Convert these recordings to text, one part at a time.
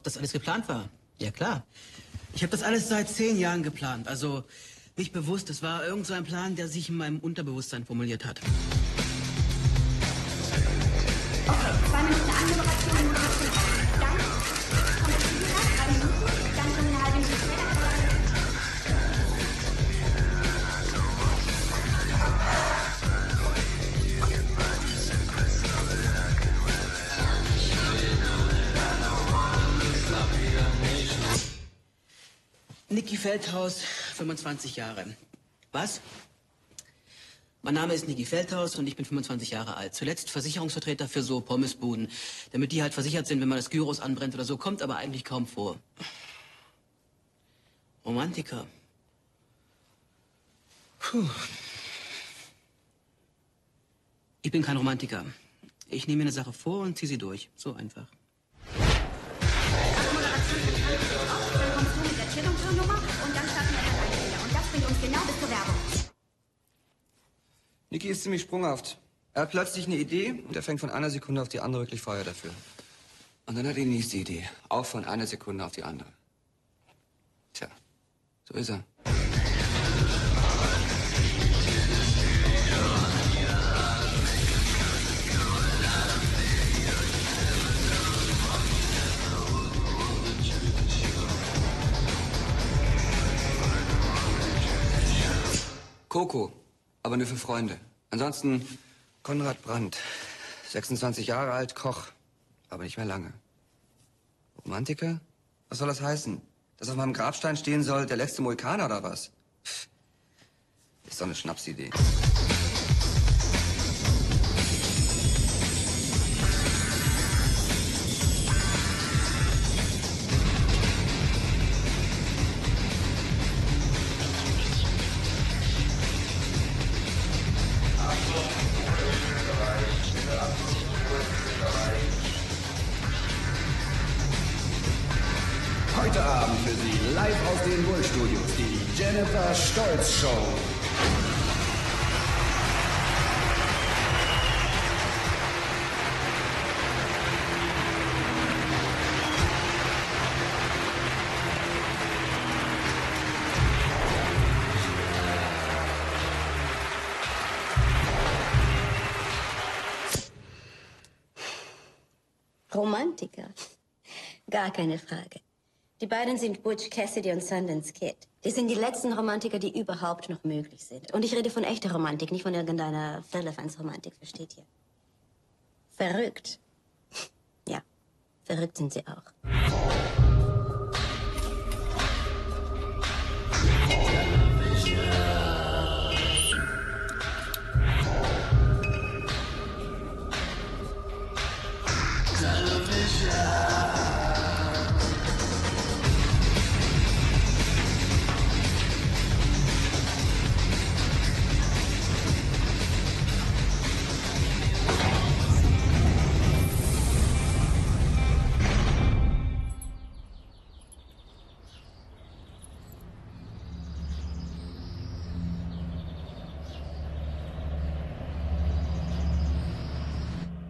das alles geplant war? Ja, klar. Ich habe das alles seit 10 Jahren geplant. Also nicht bewusst. Es war irgend so ein Plan, der sich in meinem Unterbewusstsein formuliert hat. Okay, 2 Minuten Anmoderation, Moderation. Dann kommt das Video nach, 3 Minuten. Dann kommt eine halbe Minute später. Niki Feldhaus, 25 Jahre. Was? Mein Name ist Niki Feldhaus und ich bin 25 Jahre alt. Zuletzt Versicherungsvertreter für so Pommesbuden, damit die halt versichert sind, wenn man das Gyros anbrennt oder so. Kommt aber eigentlich kaum vor. Romantiker. Puh. Ich bin kein Romantiker. Ich nehme mir eine Sache vor und ziehe sie durch. So einfach. Dann kommst du mit der Chillung-Nummer und dann starten wir das Einspieler. Und das bringt uns genau bis zur Werbung. Niki ist ziemlich sprunghaft. Er hat plötzlich eine Idee und er fängt von einer Sekunde auf die andere wirklich Feuer dafür. Und dann hat er die nächste Idee. Auch von einer Sekunde auf die andere. Tja, so ist er. Coco, aber nur für Freunde. Ansonsten Konrad Brandt, 26 Jahre alt, Koch, aber nicht mehr lange. Romantiker? Was soll das heißen? Dass auf meinem Grabstein stehen soll, der letzte Mohikaner oder was? Pff, ist doch eine Schnapsidee. Heute Abend für Sie live aus den Wohlstudios die Jennifer Stolz Show. Romantiker? Gar keine Frage. Die beiden sind Butch Cassidy und Sundance Kid. Die sind die letzten Romantiker, die überhaupt noch möglich sind. Und ich rede von echter Romantik, nicht von irgendeiner Firlefanz-Romantik, versteht ihr? Verrückt. Ja, verrückt sind sie auch.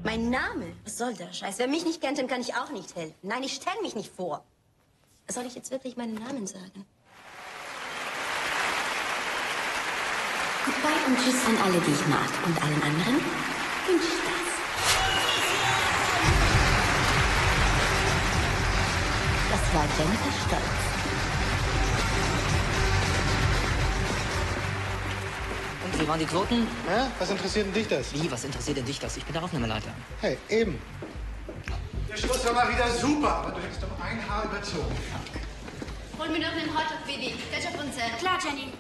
Mein Name? Was soll der Scheiß? Wer mich nicht kennt, dem kann ich auch nicht helfen. Nein, ich stelle mich nicht vor. Soll ich jetzt wirklich meinen Namen sagen? Goodbye und Tschüss an alle, die ich mag. Und allen anderen wünsche ich das. Das war Jennifer Stolz. Und wie waren die Quoten? Ja, was interessiert denn dich das? Wie, was interessiert denn dich das? Ich bin der Aufnahmeleiter. Hey, eben. Der Schluss war mal wieder super, aber du hättest doch ein Haar überzogen. Hol mir noch einen Hotdog, Baby. Ketchup und Senf. Klar, Jenny.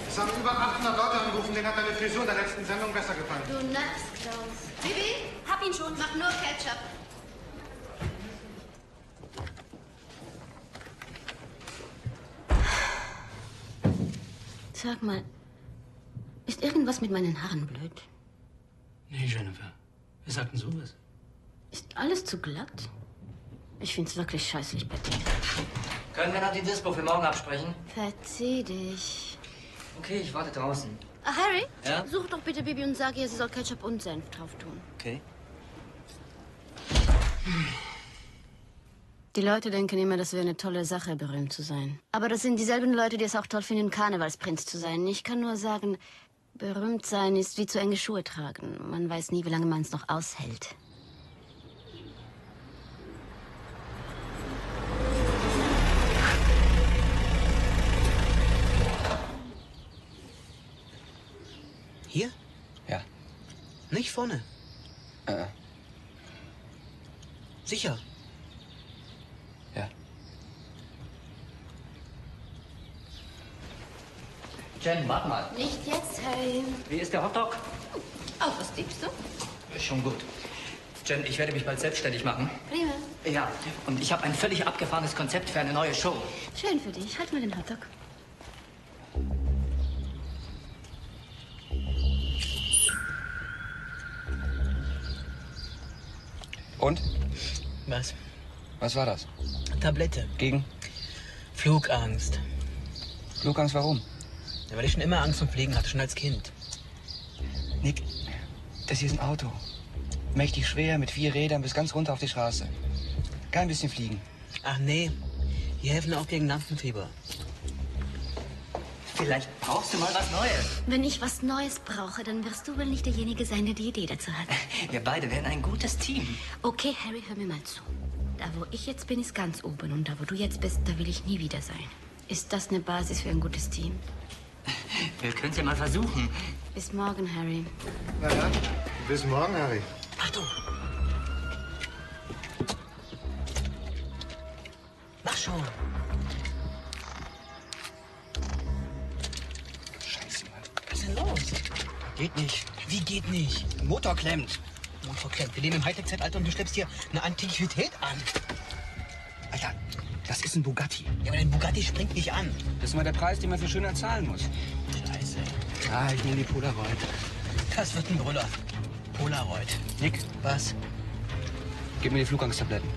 Es haben über 800 Leute angerufen, denen hat deine Frisur in der letzten Sendung besser gefallen. Du Nacksklaus. Baby, hab ihn schon. Mach nur Ketchup. Sag mal, ist irgendwas mit meinen Haaren blöd? Nee, Jennifer. Wer sagt denn sowas? Ist alles zu glatt? Ich find's wirklich scheißlich bei dir. Können wir noch die Dispo für morgen absprechen? Verzieh dich. Okay, ich warte draußen. Harry? Ja? Such doch bitte Bibi und sag ihr, sie soll Ketchup und Senf drauf tun. Okay. Die Leute denken immer, das wäre eine tolle Sache, berühmt zu sein. Aber das sind dieselben Leute, die es auch toll finden, Karnevalsprinz zu sein. Ich kann nur sagen, berühmt sein ist wie zu enge Schuhe tragen. Man weiß nie, wie lange man es noch aushält. Hier? Ja. Nicht vorne. Sicher. Ja. Jen, warte mal. Nicht jetzt, Harry. Wie ist der Hotdog? Auf was tippst du? Schon gut. Jen, ich werde mich bald selbstständig machen. Prima. Ja, und ich habe ein völlig abgefahrenes Konzept für eine neue Show. Schön für dich. Halt mal den Hotdog. Und? Was? Was war das? Tablette. Gegen? Flugangst. Flugangst, warum? Ja, weil ich schon immer Angst vor Fliegen hatte, schon als Kind. Nick, das hier ist ein Auto. Mächtig schwer, mit 4 Rädern bis ganz runter auf die Straße. Kein bisschen fliegen. Ach nee, die helfen auch gegen Lampenfieber. Vielleicht brauchst du mal was Neues. Wenn ich was Neues brauche, dann wirst du wohl nicht derjenige sein, der die Idee dazu hat. Wir beide wären ein gutes Team. Okay, Harry, hör mir mal zu. Da, wo ich jetzt bin, ist ganz oben. Und da, wo du jetzt bist, da will ich nie wieder sein. Ist das eine Basis für ein gutes Team? Wir können es ja mal versuchen. Bis morgen, Harry. Na dann, bis morgen, Harry. Achtung! Mach schon! Scheiße, Mann. Was ist denn los? Geht nicht. Wie geht nicht? Motor klemmt. Motor klemmt. Wir leben im Hightech-Zeitalter und du schleppst hier eine Antiquität an. Alter, das ist ein Bugatti. Ja, aber dein Bugatti springt nicht an. Das ist mal der Preis, den man für Schönheit zahlen muss. Scheiße. Ah, ich nehme die Polaroid. Das wird ein Brüller. Polaroid. Nick, Was? gib mir die Flugangsttabletten.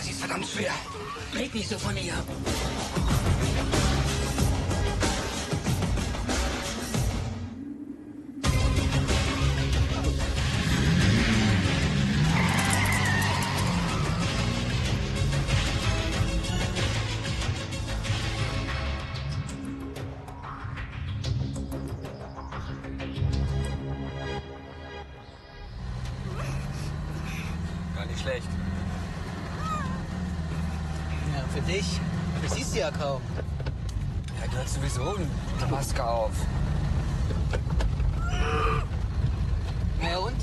Sie ist verdammt schwer. Red nicht so von ihr. Gar nicht schlecht. Ja, für dich. Aber ich siehst du ja kaum. Ja, du hast sowieso eine Maske auf. Ja und?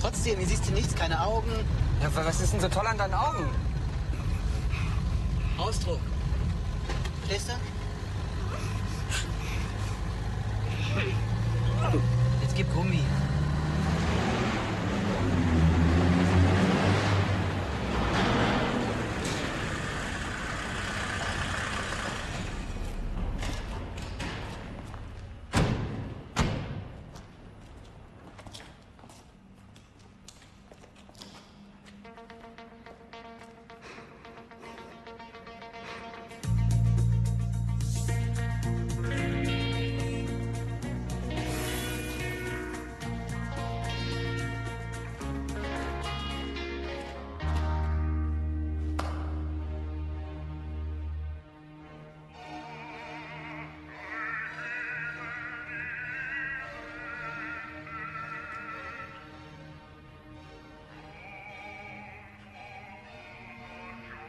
Trotzdem, hier siehst du nichts, keine Augen. Ja, was ist denn so toll an deinen Augen? Ausdruck. Verstehst du? Jetzt gib Gummi.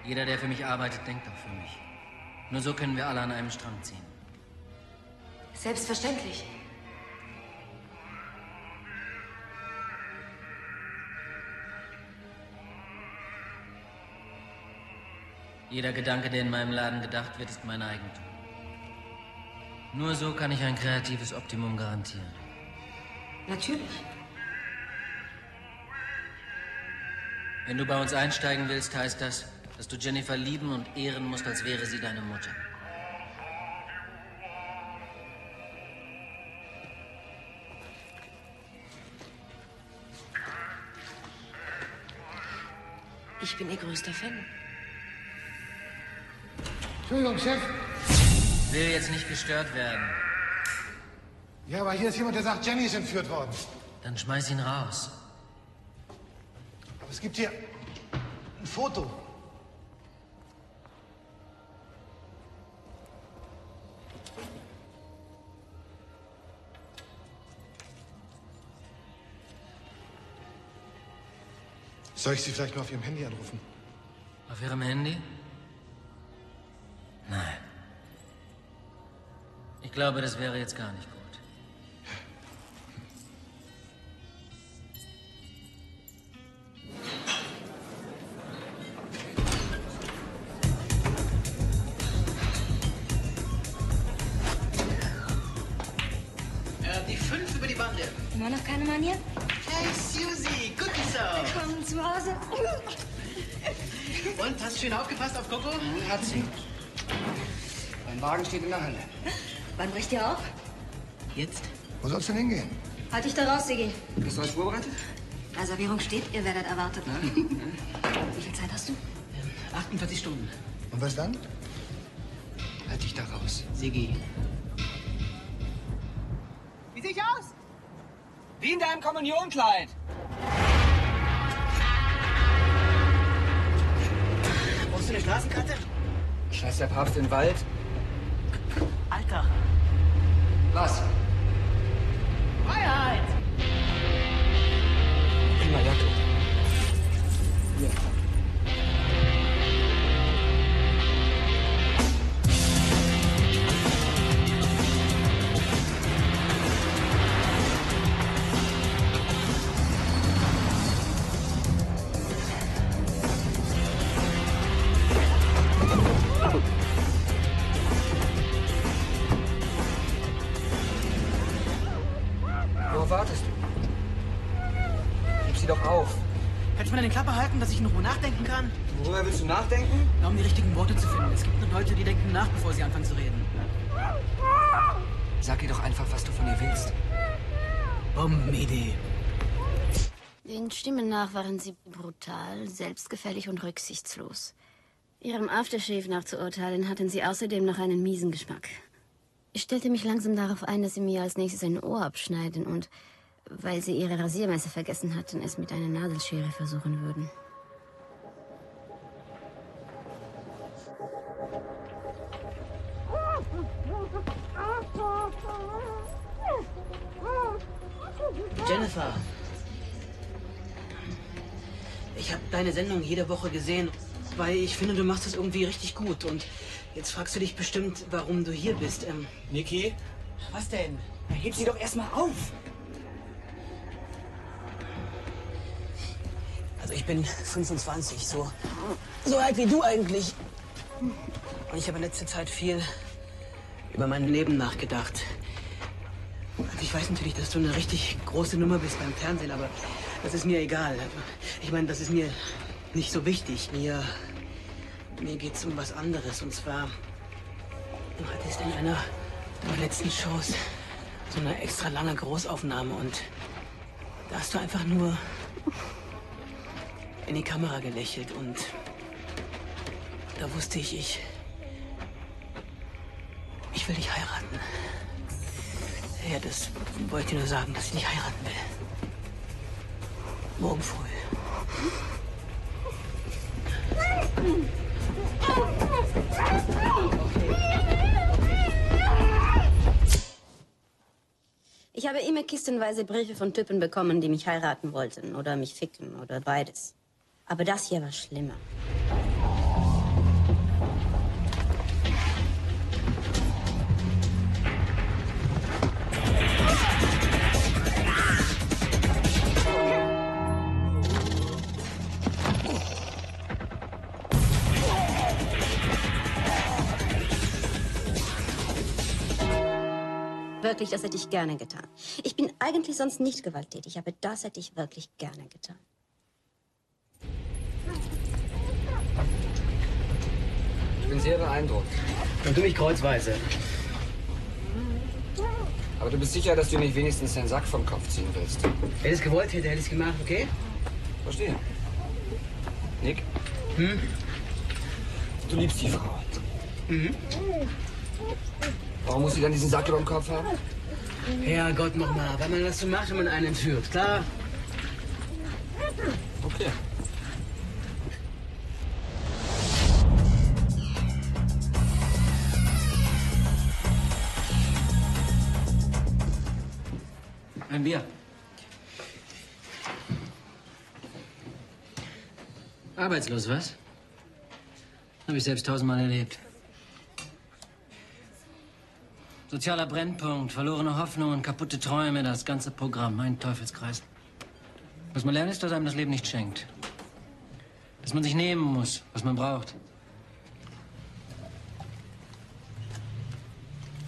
Jeder, der für mich arbeitet, denkt auch für mich. Nur so können wir alle an einem Strang ziehen. Selbstverständlich. Jeder Gedanke, der in meinem Laden gedacht wird, ist mein Eigentum. Nur so kann ich ein kreatives Optimum garantieren. Natürlich. Wenn du bei uns einsteigen willst, heißt das, dass du Jennifer lieben und ehren musst, als wäre sie deine Mutter. Ich bin ihr größter Fan. Entschuldigung, Chef. Will jetzt nicht gestört werden. Ja, aber hier ist jemand, der sagt, Jenny ist entführt worden. Dann schmeiß ihn raus. Aber es gibt hier ein Foto. Soll ich Sie vielleicht mal auf Ihrem Handy anrufen? Auf Ihrem Handy? Nein. Ich glaube, das wäre jetzt gar nicht gut. Die 5 über die Bande. Immer noch keine Manier? Hey, Susi, guten so. Willkommen zu Hause. Und, hast du schön aufgepasst auf Coco? Hat sie. Mein Wagen steht in der Halle. Wann bricht ihr auf? Jetzt? Wo soll's denn hingehen? Halt dich da raus, Siggi. Bist du alles vorbereitet? Reservierung steht, ihr werdet erwartet. Wie viel Zeit hast du? 48 Stunden. Und was dann? Halt dich da raus. Siggi. Wie sehe ich aus? Wie in deinem Kommunionkleid. Brauchst du eine Straßenkarte? Scheiß der Papst in den Wald. Alter. Was? Freiheit! Prima Jacke. Hier. Worauf wartest du? Gib sie doch auf. Kannst du mir deine Klappe halten, dass ich in Ruhe nachdenken kann? Worüber willst du nachdenken? Na, um die richtigen Worte zu finden. Es gibt nur Leute, die denken nach, bevor sie anfangen zu reden. Sag ihr doch einfach, was du von ihr willst. Bombenidee. Den Stimmen nach waren sie brutal, selbstgefällig und rücksichtslos. Ihrem Aftershave nach zu urteilen, hatten sie außerdem noch einen miesen Geschmack. Ich stellte mich langsam darauf ein, dass sie mir als nächstes ein Ohr abschneiden und, weil sie ihre Rasiermesser vergessen hatten, es mit einer Nadelschere versuchen würden. Jennifer. Ich habe deine Sendung jede Woche gesehen, weil ich finde, du machst das irgendwie richtig gut. Und jetzt fragst du dich bestimmt, warum du hier bist. Niki? Was denn? Na, heb sie doch erstmal auf. Also ich bin 25, so alt wie du eigentlich. Und ich habe in letzter Zeit viel über mein Leben nachgedacht. Also ich weiß natürlich, dass du eine richtig große Nummer bist beim Fernsehen, aber das ist mir egal. Ich meine, das ist mir nicht so wichtig. Mir geht's um was anderes. Und zwar, du hattest in einer deiner letzten Shows so eine extra lange Großaufnahme und da hast du einfach nur in die Kamera gelächelt und da wusste ich will dich heiraten. Ja, das wollte ich nur sagen, dass ich dich heiraten will. Morgen früh. Ich habe immer kistenweise Briefe von Typen bekommen, die mich heiraten wollten oder mich ficken oder beides. Aber das hier war schlimmer. wirklich, das hätte ich gerne getan. Ich bin eigentlich sonst nicht gewalttätig, aber das hätte ich wirklich gerne getan. Ich bin sehr beeindruckt. Und du mich kreuzweise. Aber du bist sicher, dass du nicht wenigstens den Sack vom Kopf ziehen willst? Wenn es gewollt hätte, hätte ich es gemacht, okay? Verstehe. Nick? Hm? Du liebst die Frau. Mhm. Warum muss sie dann diesen Sack über dem Kopf haben? Herrgott, nochmal. Weil man das so macht, wenn man einen entführt, klar? Okay. Ein Bier. Arbeitslos, was? Habe ich selbst 1000-mal erlebt. Sozialer Brennpunkt, verlorene Hoffnungen, kaputte Träume, das ganze Programm, ein Teufelskreis. Was man lernt, ist, dass einem das Leben nicht schenkt. Dass man sich nehmen muss, was man braucht.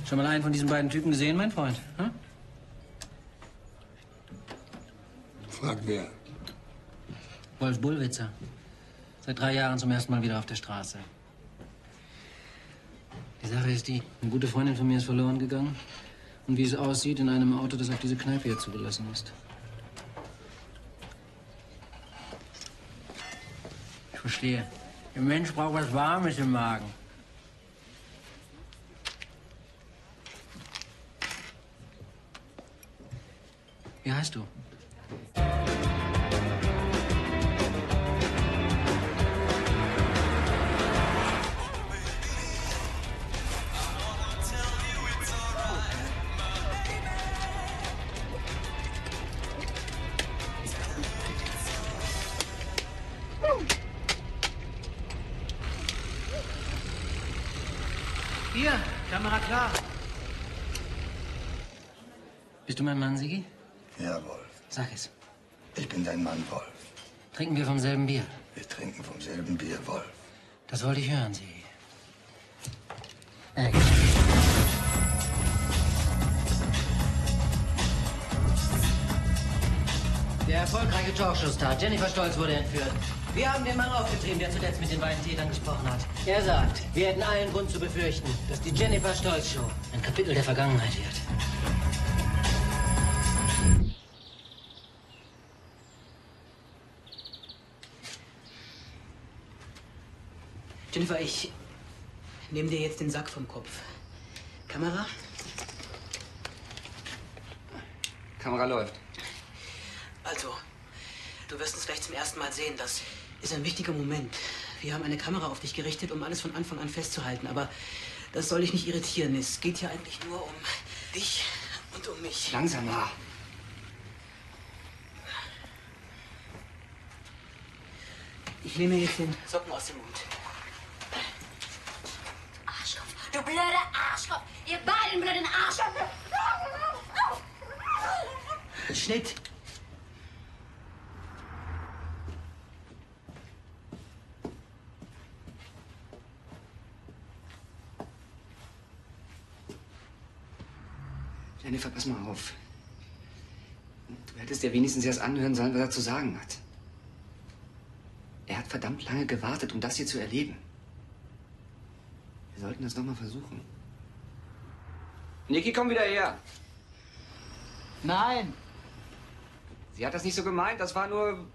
Schon mal einen von diesen beiden Typen gesehen, mein Freund? Hm? Frag wer. Wolf Bullwitzer. Seit 3 Jahren zum ersten Mal wieder auf der Straße. Die Sache ist die, eine gute Freundin von mir ist verloren gegangen. Und wie es aussieht, in einem Auto, das auf diese Kneipe hier zugelassen ist. Ich verstehe. Der Mensch braucht was Warmes im Magen. Wie heißt du? Hier, Kamera klar. Bist du mein Mann, Sigi? Ja, Wolf. Sag es. Ich bin dein Mann, Wolf. Trinken wir vom selben Bier? Wir trinken vom selben Bier, Wolf. Das wollte ich hören, Sigi. Der erfolgreiche Talkshow-Star Jennifer Stolz wurde entführt. Wir haben den Mann aufgetrieben, der zuletzt mit den beiden Tätern gesprochen hat. Er sagt, wir hätten allen Grund zu befürchten, dass die Jennifer Stolz Show ein Kapitel der Vergangenheit wird. Jennifer, ich nehme dir jetzt den Sack vom Kopf. Kamera? Kamera läuft. Also, du wirst uns gleich zum ersten Mal sehen. Das ist ein wichtiger Moment. Wir haben eine Kamera auf dich gerichtet, um alles von Anfang an festzuhalten. Aber das soll dich nicht irritieren. Es geht ja eigentlich nur um dich und um mich. Langsamer. Ich nehme jetzt den Socken aus dem Mund. Arschkopf, du blöder Arschkopf! Ihr beiden blöden Arschkopf! Schnitt. Jennifer, pass mal auf. Du hättest dir wenigstens erst anhören sollen, was er zu sagen hat. Er hat verdammt lange gewartet, um das hier zu erleben. Wir sollten das doch mal versuchen. Niki, komm wieder her. Nein. Sie hat das nicht so gemeint. Das war nur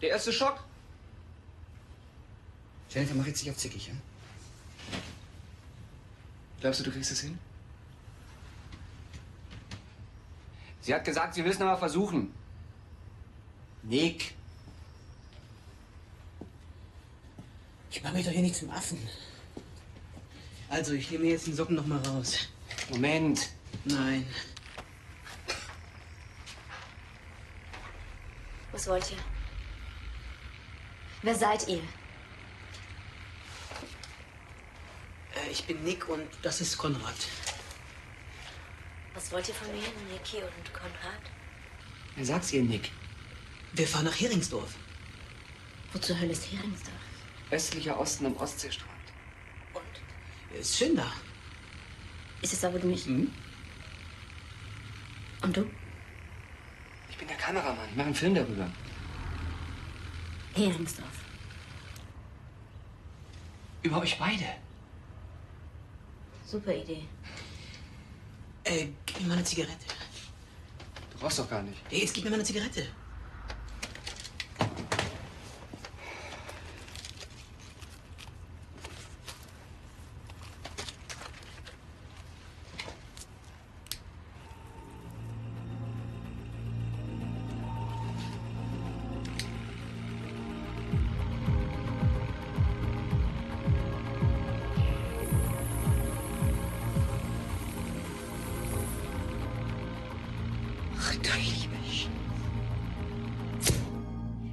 der erste Schock. Jennifer, mach jetzt nicht auf zickig, ja? Glaubst du, du kriegst es hin? Sie hat gesagt, sie will es noch mal versuchen. Nick. Ich mache mich doch hier nicht zum Affen. Also, ich nehme jetzt den Socken noch mal raus. Moment. Nein. Was wollt ihr? Wer seid ihr? Ich bin Nick und das ist Konrad. Was wollt ihr von mir, Niki und Konrad? Wer sagt's ihr, Nick? Wir fahren nach Heringsdorf. Wo zur Hölle ist Heringsdorf? Östlicher Osten am Ostseestrand. Ist schön da. Ist es da, wo du mich... Und du? Ich bin der Kameramann. Ich mache einen Film darüber. Heringsdorf. Über euch beide. Super Idee. Gib mir mal eine Zigarette. Du brauchst doch gar nicht. Hey, jetzt gib mir mal eine Zigarette.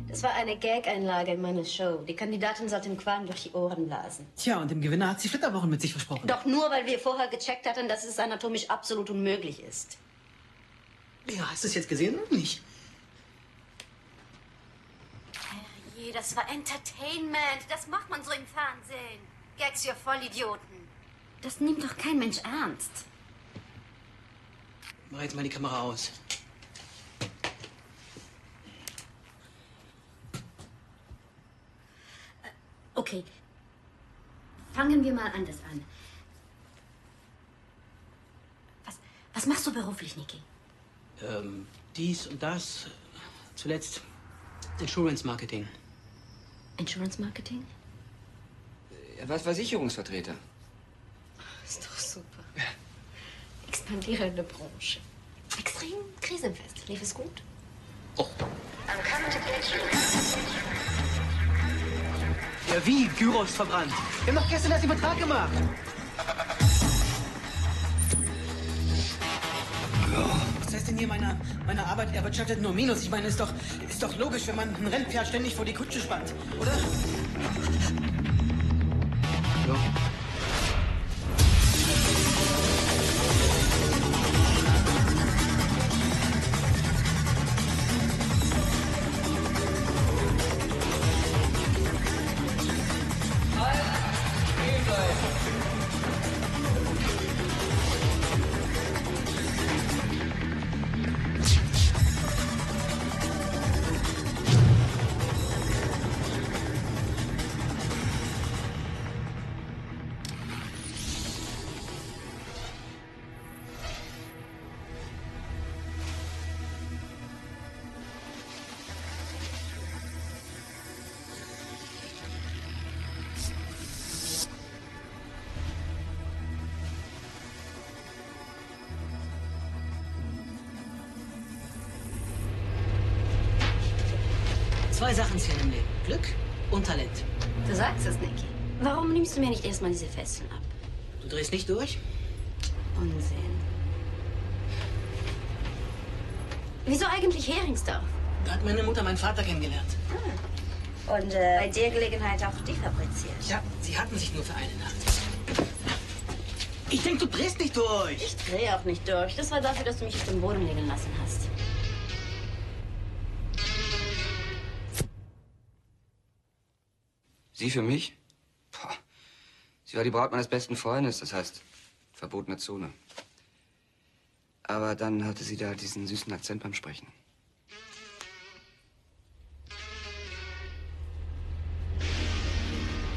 Das war eine Gag-Einlage in meiner Show. Die Kandidatin sollte dem Qualm durch die Ohren blasen. Tja, und dem Gewinner hat sie Flitterwochen mit sich versprochen. Doch nur, weil wir vorher gecheckt hatten, dass es anatomisch absolut unmöglich ist. Ja, hast du es jetzt gesehen oder nicht? Herrje, das war Entertainment. Das macht man so im Fernsehen. Gags für Vollidioten. Das nimmt doch kein Mensch ernst. Mach jetzt mal die Kamera aus. Okay. Fangen wir mal anders an. Was machst du beruflich, Niki? Dies und das. Zuletzt Insurance Marketing. Insurance Marketing? Er war Versicherungsvertreter. Ist doch super. Expandierende Branche. Extrem krisenfest. Lief es gut? Oh. Ja, wie? Gyros verbrannt. Wir haben doch gestern erst den Vertrag gemacht. Was heißt denn hier, meine Arbeit erwirtschaftet nur Minus? Ich meine, ist doch logisch, wenn man ein Rennpferd ständig vor die Kutsche spannt, oder? Ja. Zwei Sachen zählen im Leben. Glück und Talent. Du sagst es, Niki. Warum nimmst du mir nicht erstmal diese Fesseln ab? Du drehst nicht durch? Unsinn. Wieso eigentlich Heringsdorf? Da hat meine Mutter meinen Vater kennengelernt. Und bei der Gelegenheit auch die fabriziert. Ja, sie hatten sich nur für eine Nacht. Ich denke, du drehst nicht durch. Ich drehe auch nicht durch. Das war dafür, dass du mich auf dem Boden liegen lassen hast. Sie für mich? Boah. Sie war die Braut meines besten Freundes, das heißt, verbotene Zone. Aber dann hatte sie da diesen süßen Akzent beim Sprechen.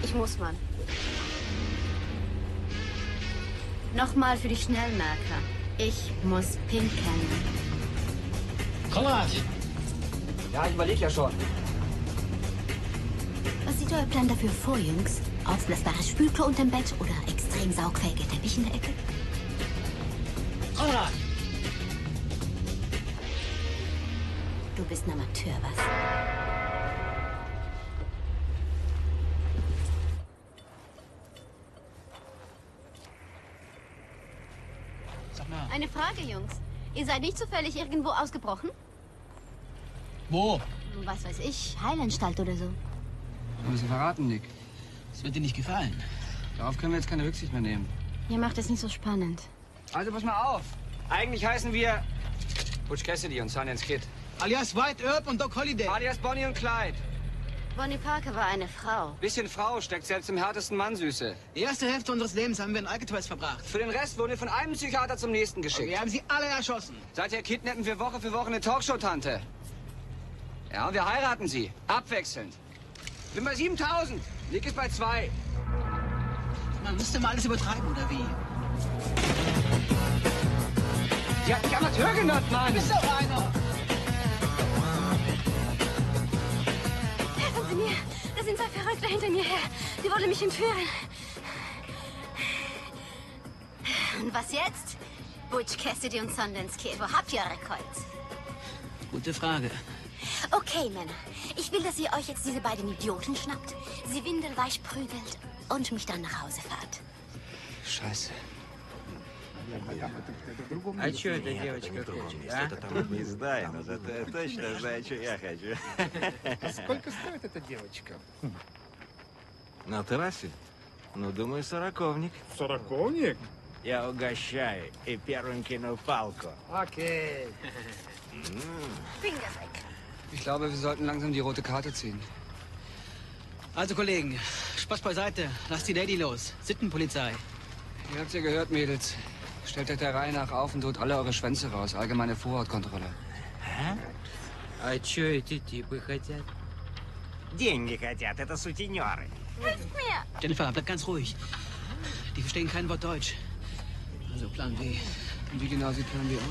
Ich muss mal. Nochmal für die Schnellmerker. Ich muss pinkeln. Konrad! Ja, ich überlege ja schon. Was sieht euer Plan dafür vor, Jungs? Aufblasbares Spülklo unterm Bett oder extrem saugfähiger Teppich in der Ecke? Konrad! Du bist ein Amateur, was? Sag mal. Eine Frage, Jungs. Ihr seid nicht zufällig irgendwo ausgebrochen? Wo? Was weiß ich, Heilanstalt oder so. Haben Sie verraten, Nick? Das wird dir nicht gefallen. Darauf können wir jetzt keine Rücksicht mehr nehmen. Ihr macht es nicht so spannend. Also pass mal auf. Eigentlich heißen wir Butch Cassidy und Sundance Kid. Alias White Earp und Doc Holliday. Alias Bonnie und Clyde. Bonnie Parker war eine Frau. Bisschen Frau steckt selbst im härtesten Mann, Süße. Die erste Hälfte unseres Lebens haben wir in Alcatraz verbracht. Für den Rest wurden wir von einem Psychiater zum nächsten geschickt. Wir haben sie alle erschossen. Seither kidnappen wir Woche für Woche eine Talkshow-Tante. Ja, und wir heiraten sie. Abwechselnd. Bin bei 7.000. Nick ist bei 2. Man musste mal alles übertreiben, oder wie? Sie hat mich Amateur genannt, Mann. Du bist doch einer. Helfen Sie mir! Da sind zwei Verrückte hinter mir her. Sie wollen mich entführen. Und was jetzt? Butch Cassidy und Sundance Kid. Wo habt ihr eure Kreuz? Gute Frage. Okay, Männer. Ich will, dass ihr euch jetzt diese beiden Idioten schnappt, sie windelweich prügelt und mich dann nach Hause fahrt. Scheiße. А что эта девочка хочет, а? Не знаю, но зато я точно знаю, что я хочу. Сколько стоит эта девочка? На террасе? Ну, думаю, сороковник. Сороковник? Я угощаю и первым кину палку. Okay. Finger weg. Ich glaube, wir sollten langsam die rote Karte ziehen. Also, Kollegen, Spaß beiseite. Lasst die Lady los. Sittenpolizei. Ihr habt's ja gehört, Mädels. Stellt euch der Reihe nach auf und tut alle eure Schwänze raus. Allgemeine Vorortkontrolle. А что эти типы хотят? Деньги хотят, это сутенеры. Hilft mir! Jennifer, bleib ganz ruhig. Die verstehen kein Wort Deutsch. Also Plan B. Und wie genau sieht Plan B aus?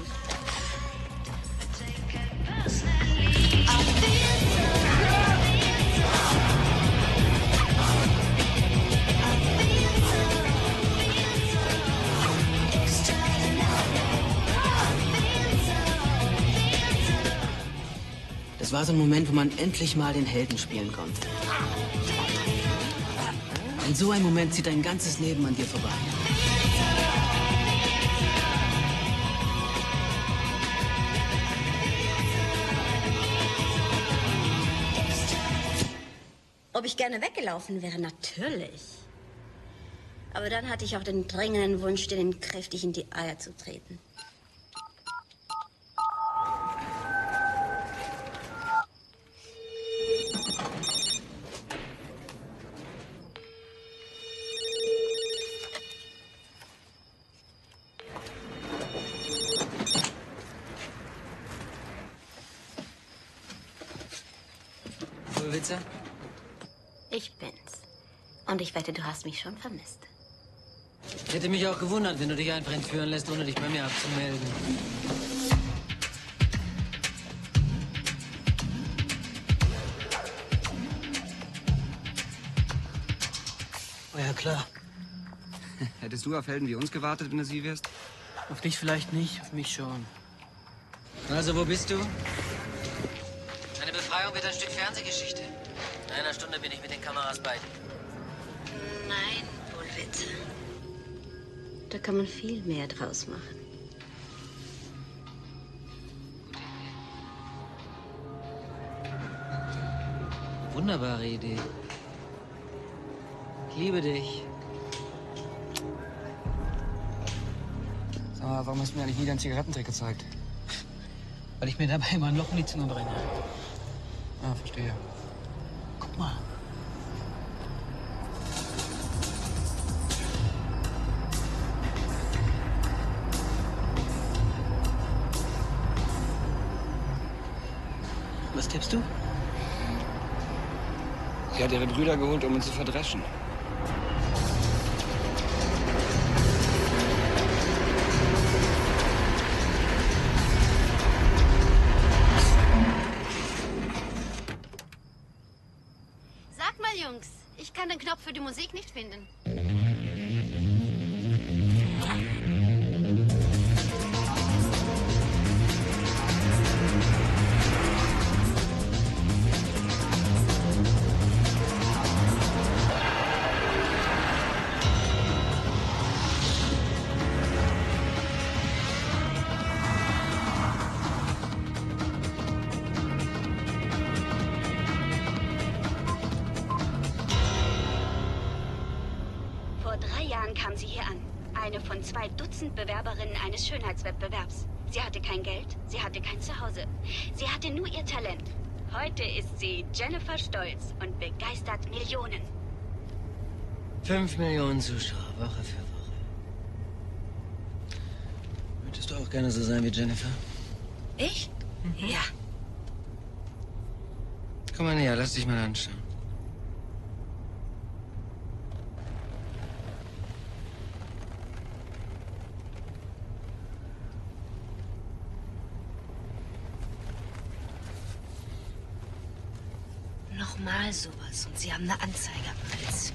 Das war so ein Moment, wo man endlich mal den Helden spielen konnte. In so einem Moment zieht dein ganzes Leben an dir vorbei. Ob ich gerne weggelaufen wäre? Natürlich. Aber dann hatte ich auch den dringenden Wunsch, denen kräftig in die Eier zu treten. Witze? Ich bin's. Und ich wette, du hast mich schon vermisst. Hätte mich auch gewundert, wenn du dich einfach entführen lässt, ohne dich bei mir abzumelden. Oh ja, klar. Hättest du auf Helden wie uns gewartet, wenn du sie wärst? Auf dich vielleicht nicht, auf mich schon. Also, wo bist du? Deine Befreiung wird ein Stück Fernsehgeschichte. In einer Stunde bin ich mit den Kameras bei dir. Nein, Bullwitze. Da kann man viel mehr draus machen. Wunderbare Idee. Ich liebe dich. Sag mal, warum hast du mir eigentlich nie deinen Zigarettentrick gezeigt? Weil ich mir dabei immer ein Loch in die Zunge brenne. Ah, verstehe. Guck mal. Was tippst du? Sie hat ihre Brüder geholt, um uns zu verdreschen. Sag mal, Jungs, ich kann den Knopf für die Musik nicht finden. Vor 3 Jahren kam sie hier an. Eine von 2 Dutzend Bewerberinnen eines Schönheitswettbewerbs. Sie hatte kein Geld, sie hatte kein Zuhause. Sie hatte nur ihr Talent. Heute ist sie Jennifer Stolz und begeistert Millionen. 5 Millionen Zuschauer, Woche für Woche. Möchtest du auch gerne so sein wie Jennifer? Ich? Ja. Komm mal näher, lass dich mal anschauen. Nochmal sowas und Sie haben eine Anzeige am Hals.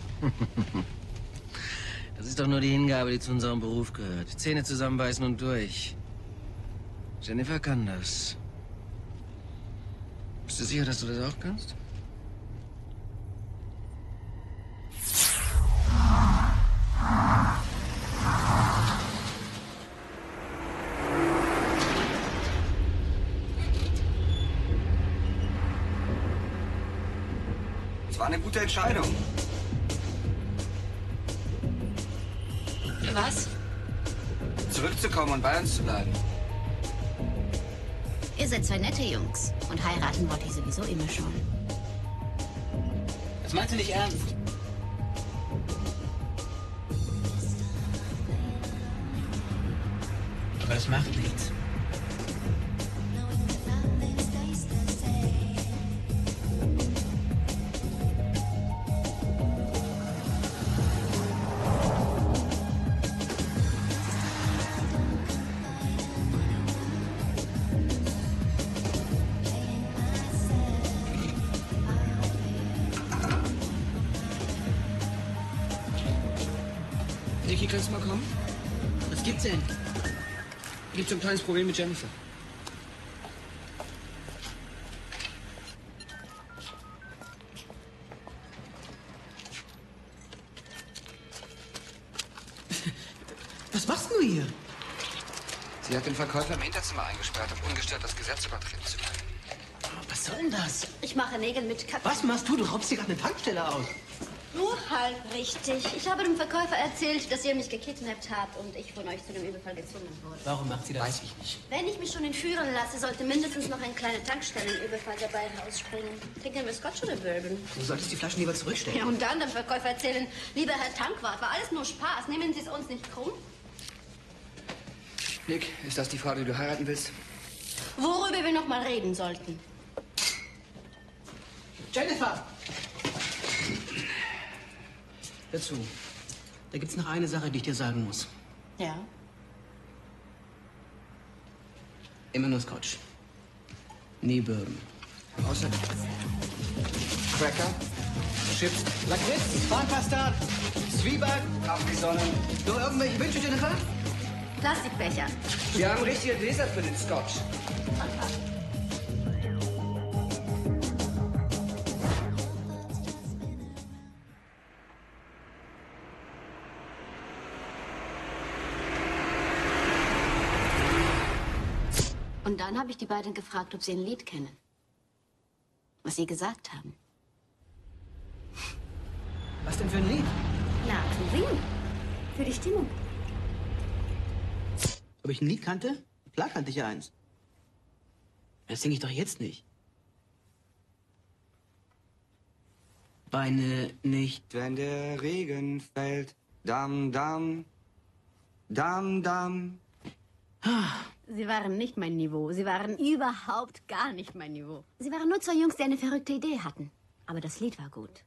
Das ist doch nur die Hingabe, die zu unserem Beruf gehört. Zähne zusammenbeißen und durch. Jennifer kann das. Bist du sicher, dass du das auch kannst? Es war eine gute Entscheidung. Was? Zurückzukommen und bei uns zu bleiben. Ihr seid zwei nette Jungs. Und heiraten wollte ich sowieso immer schon. Das meinst du nicht ernst? Aber das macht nichts. Niki, kannst du mal kommen? Was gibt's denn? Gibt so ein kleines Problem mit Jennifer. Was machst du hier? Sie hat den Verkäufer im Hinterzimmer eingesperrt, um ungestört das Gesetz übertreten zu können. Was soll denn das? Ich mache Nägel mit Kaffee. Was machst du? Du raubst dir gerade eine Tankstelle aus. Nur halb richtig. Ich habe dem Verkäufer erzählt, dass ihr mich gekidnappt habt und ich von euch zu dem Überfall gezwungen wurde. Warum macht sie das? Weiß ich nicht. Wenn ich mich schon entführen lasse, sollte mindestens noch ein kleiner Tankstellenüberfall dabei rausspringen. Trinken wir Scotch oder Bourbon? Du solltest die Flaschen lieber zurückstellen. Ja, und dann dem Verkäufer erzählen, lieber Herr Tankwart, war alles nur Spaß. Nehmen Sie es uns nicht krumm? Nick, ist das die Frau, die du heiraten willst? Worüber wir noch mal reden sollten. Jennifer! Hör zu. Da gibt's noch eine Sache, die ich dir sagen muss. Ja? Immer nur Scotch. Nie Bourbon. Außer Cracker, Chips, Lakritz, Zahnpasta, Zwieback, Kaffeesonnen. noch irgendwelche Wünsche, Jennifer? Plastikbecher. Wir haben richtige Gläser für den Scotch. Und dann habe ich die beiden gefragt, ob sie ein Lied kennen. Was sie gesagt haben. Was denn für ein Lied? Na, zum Singen. Für die Stimmung. Ob ich ein Lied kannte? Klar kannte ich ja eins. Das singe ich doch jetzt nicht. Beine nicht. Wenn der Regen fällt, dam, dam, dam, dam. Sie waren nicht mein Niveau. Sie waren überhaupt gar nicht mein Niveau. Sie waren nur zwei Jungs, die eine verrückte Idee hatten. Aber das Lied war gut.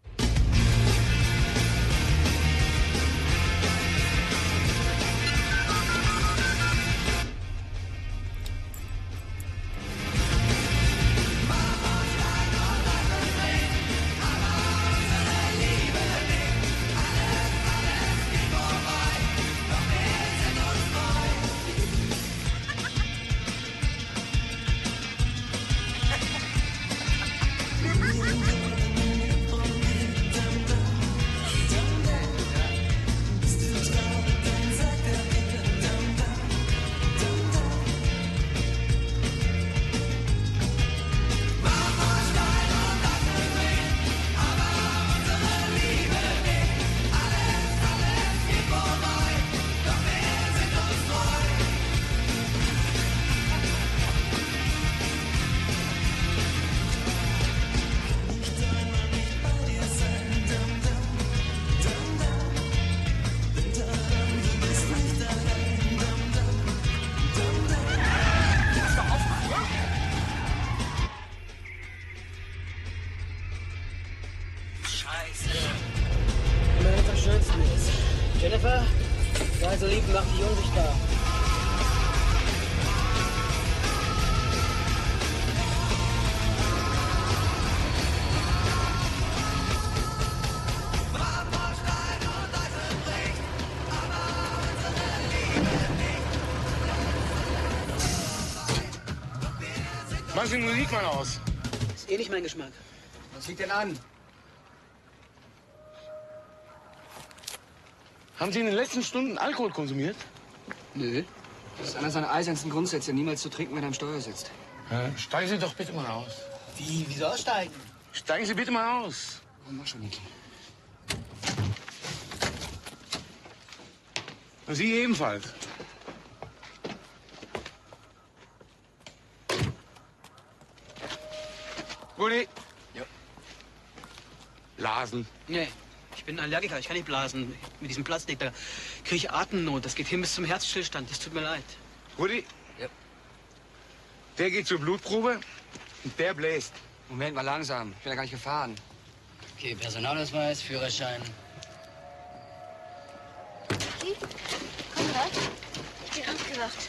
Immer wenn es am schönsten ist. Jennifer, sei so lieb, mach dich unsichtbar. Mach die Musik mal aus. Ist eh nicht mein Geschmack. Was liegt denn an? Haben Sie in den letzten Stunden Alkohol konsumiert? Nö. Das ist einer seiner eisensten Grundsätze, niemals zu trinken, wenn er am Steuer sitzt. Ja, steigen Sie doch bitte mal aus. Wie soll aussteigen? Steigen Sie bitte mal aus. Oh, mach schon, Niki. Und Sie ebenfalls. Rudi? Ja. Blasen. Nee, ich bin Allergiker, ich kann nicht blasen. Mit diesem Plastik, da kriege ich Atemnot. Das geht hin bis zum Herzstillstand. Das tut mir leid. Rudi? Ja. Der geht zur Blutprobe und der bläst. Moment mal langsam. Ich bin ja gar nicht gefahren. Okay, Personalausweis, Führerschein. Okay, Konrad, ich bin aufgewacht.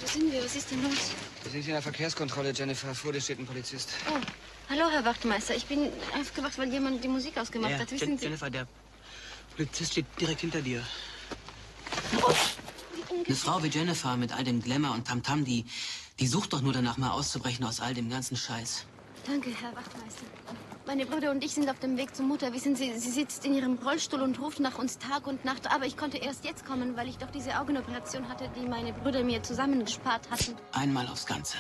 Wo sind wir? Was ist denn los? Wir sind hier in der Verkehrskontrolle, Jennifer. Vor dir steht ein Polizist. Oh, hallo, Herr Wachtmeister. Ich bin aufgewacht, weil jemand die Musik ausgemacht hat. Wissen Sie? Jennifer, der Polizist steht direkt hinter dir. Oh, Eine Frau wie Jennifer mit all dem Glamour und Tamtam, die sucht doch nur danach, mal auszubrechen aus all dem ganzen Scheiß. Danke, Herr Wachtmeister. Meine Brüder und ich sind auf dem Weg zur Mutter. Wissen Sie, sie sitzt in ihrem Rollstuhl und ruft nach uns Tag und Nacht. Aber ich konnte erst jetzt kommen, weil ich doch diese Augenoperation hatte, die meine Brüder mir zusammengespart hatten. Einmal aufs Ganze.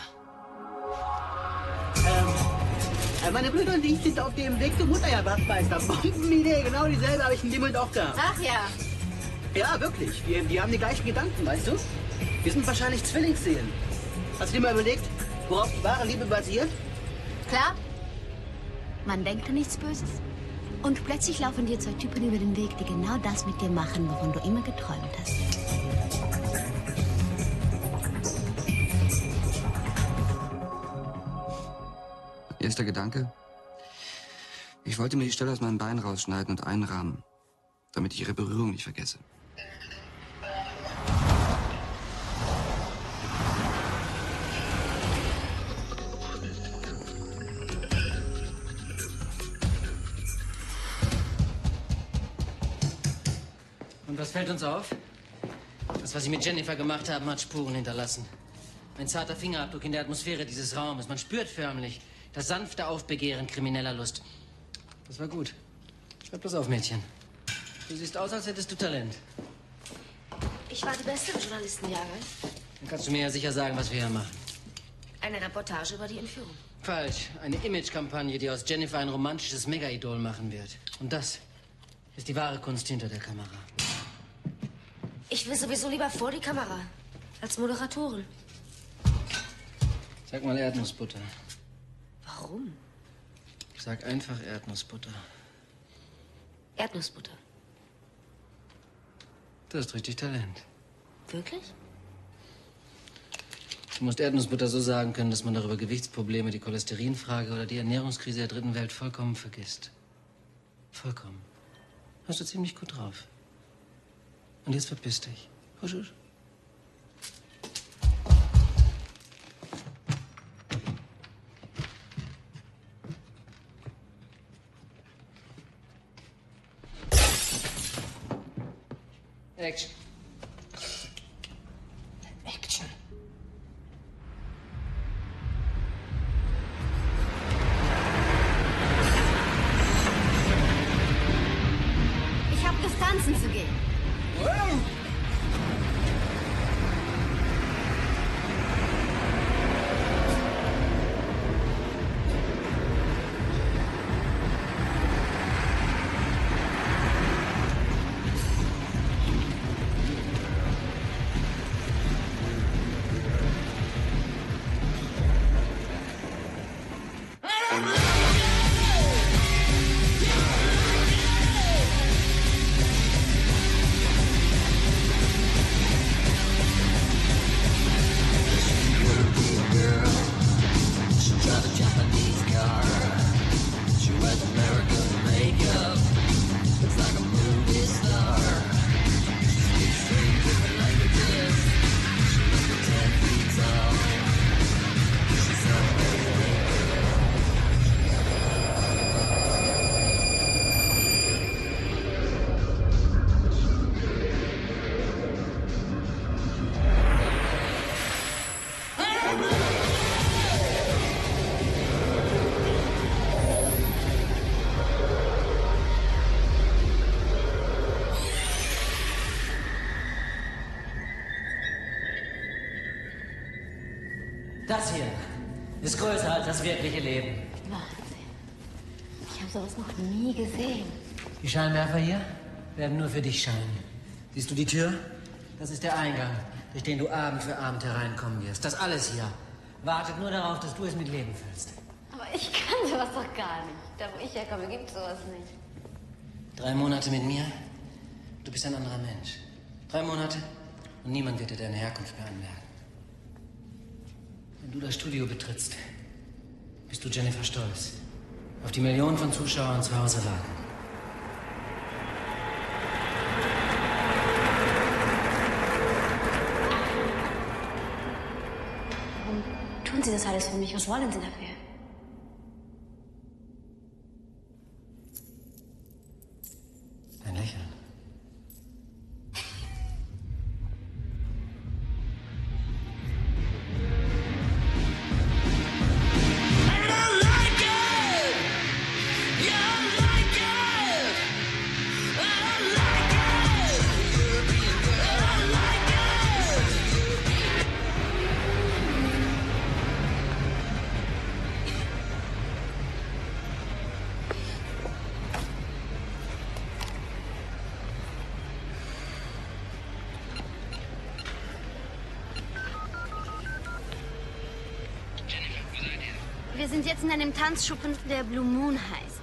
Meine Brüder und ich sind auf dem Weg zur Mutter, Herr Wachtmeister. Bombenidee, genau dieselbe habe ich in dem Moment auch gehabt. Ach ja. Ja, wirklich. Wir haben die gleichen Gedanken, weißt du? Wir sind wahrscheinlich Zwillingsseelen. Hast du dir mal überlegt, worauf die wahre Liebe basiert? Klar. Man denkt an nichts Böses. Und plötzlich laufen dir zwei Typen über den Weg, die genau das mit dir machen, wovon du immer geträumt hast. Erster Gedanke. Ich wollte mir die Stelle aus meinem Bein rausschneiden und einrahmen, damit ich ihre Berührung nicht vergesse. Und was fällt uns auf? Das, was Sie mit Jennifer gemacht haben, hat Spuren hinterlassen. Ein zarter Fingerabdruck in der Atmosphäre dieses Raumes. Man spürt förmlich das sanfte Aufbegehren krimineller Lust. Das war gut. Schreib bloß auf, Mädchen. Du siehst aus, als hättest du Talent. Ich war die beste im Journalistenjahrgang. Dann kannst du mir ja sicher sagen, was wir hier machen. Eine Reportage über die Entführung. Falsch. Eine Imagekampagne, die aus Jennifer ein romantisches Mega-Idol machen wird. Und das ist die wahre Kunst hinter der Kamera. Ich will sowieso lieber vor die Kamera. Als Moderatorin. Sag mal Erdnussbutter. Warum? Sag einfach Erdnussbutter. Erdnussbutter. Du hast richtig Talent. Wirklich? Du musst Erdnussbutter so sagen können, dass man darüber Gewichtsprobleme, die Cholesterinfrage oder die Ernährungskrise der dritten Welt vollkommen vergisst. Vollkommen. Hast du ziemlich gut drauf. Und jetzt verpiss dich. Husch, husch. Action. Action. Ich habe Distanzen zu gehen. Das hier ist größer als das wirkliche Leben. Wahnsinn. Ich habe sowas noch nie gesehen. Die Scheinwerfer hier werden nur für dich scheinen. Siehst du die Tür? Das ist der Eingang, durch den du Abend für Abend hereinkommen wirst. Das alles hier wartet nur darauf, dass du es mit Leben füllst. Aber ich kann sowas doch gar nicht. Da, wo ich herkomme, gibt's sowas nicht. 3 Monate mit mir, du bist ein anderer Mensch. 3 Monate und niemand wird dir deine Herkunft mehr anmerken. Wenn du das Studio betrittst, bist du Jennifer Stolz. Auf die Millionen von Zuschauern zu Hause warten. Warum tun Sie das alles für mich? Was wollen Sie dafür? Ein Lächeln. Wir sind jetzt in einem Tanzschuppen, der Blue Moon heißt.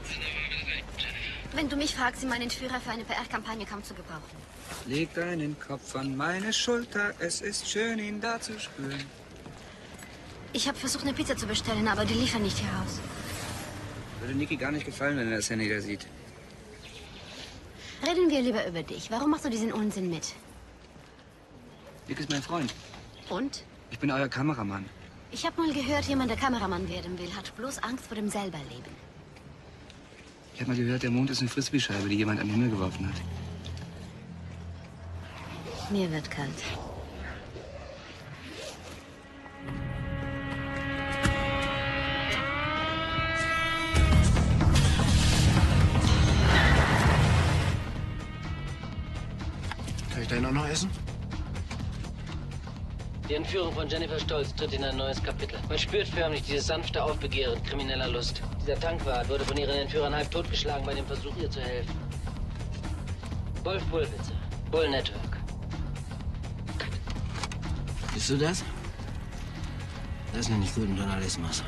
Wenn du mich fragst, sind meine Entführer für eine PR-Kampagne kaum zu gebrauchen. Leg deinen Kopf an meine Schulter, es ist schön, ihn da zu spüren. Ich habe versucht, eine Pizza zu bestellen, aber die liefern nicht hier raus. Würde Niki gar nicht gefallen, wenn er das Handy da sieht. Reden wir lieber über dich. Warum machst du diesen Unsinn mit? Nick ist mein Freund. Und? Ich bin euer Kameramann. Ich habe mal gehört, jemand, der Kameramann werden will, hat bloß Angst vor dem Selberleben. Ich habe mal gehört, der Mond ist eine Frisbee-Scheibe, die jemand an den Himmel geworfen hat. Mir wird kalt. Kann ich da noch essen? Die Entführung von Jennifer Stolz tritt in ein neues Kapitel. Man spürt förmlich dieses sanfte Aufbegehren krimineller Lust. Dieser Tankwart wurde von ihren Entführern halb totgeschlagen bei dem Versuch, ihr zu helfen. Wolf Bullwitzer, Bull Network. Siehst du das? Das nenne ich guten Journalismus.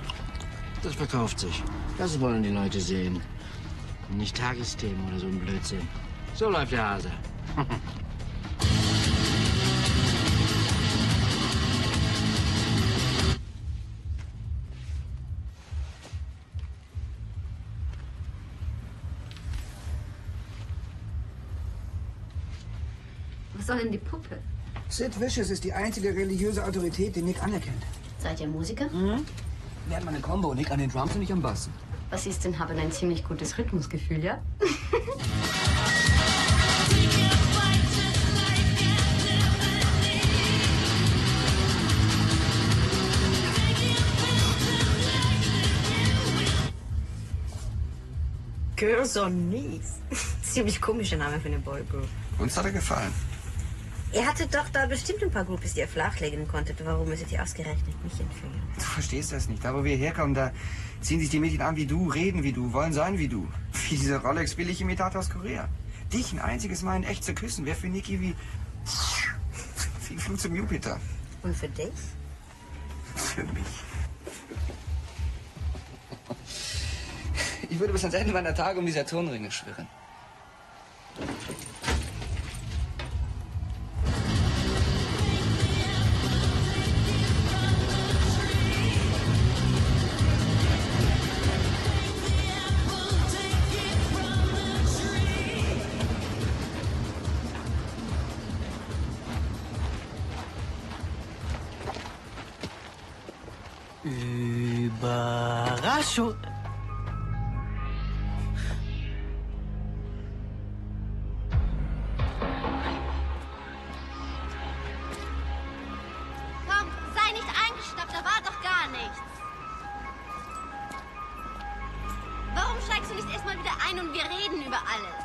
Das verkauft sich. Das wollen die Leute sehen. Und nicht Tagesthemen oder so ein Blödsinn. So läuft der Hase. Was soll denn die Puppe? Sid Vicious ist die einzige religiöse Autorität, die Nick anerkennt. Seid ihr Musiker? Mhm. Wir hatten mal eine Combo, Nick an den Drums und ich am Bass. Was ist denn, haben ein ziemlich gutes Rhythmusgefühl, ja? Girls on Knees. Ziemlich komischer Name für eine Boygroup. Uns hat er gefallen. Ihr hattet doch da bestimmt ein paar Groupies, die ihr flachlegen konntet. Warum müsstet ihr ausgerechnet mich entführen? Du verstehst das nicht. Da, wo wir herkommen, da ziehen sich die Mädchen an wie du, reden wie du, wollen sein wie du. Wie dieser Rolex-Billig-Imitator aus Korea. Dich ein einziges Mal in echt zu küssen, wäre für Niki wie Flug zum Jupiter. Und für dich? Für mich. Ich würde bis ans Ende meiner Tage um die Saturnringe schwirren. Überraschung. Komm, sei nicht eingeschnappt, da war doch gar nichts. Warum steigst du nicht erstmal wieder ein und wir reden über alles?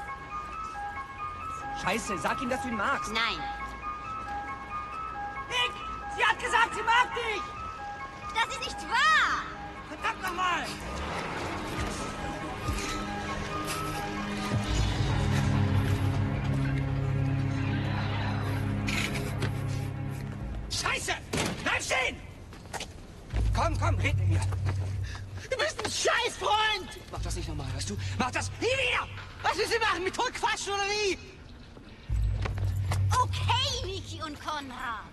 Scheiße, sag ihm, dass du ihn magst. Nein. Nick, sie hat gesagt, sie mag dich. Das ist nicht wahr! Verdammt nochmal! Scheiße! Bleib stehen! Komm, red mit mir. Du bist ein Scheißfreund! Mach das nicht nochmal, hörst du? Mach das nie wieder! Was willst du machen? Mit Tod quatschen oder wie? Okay, Niki und Konrad.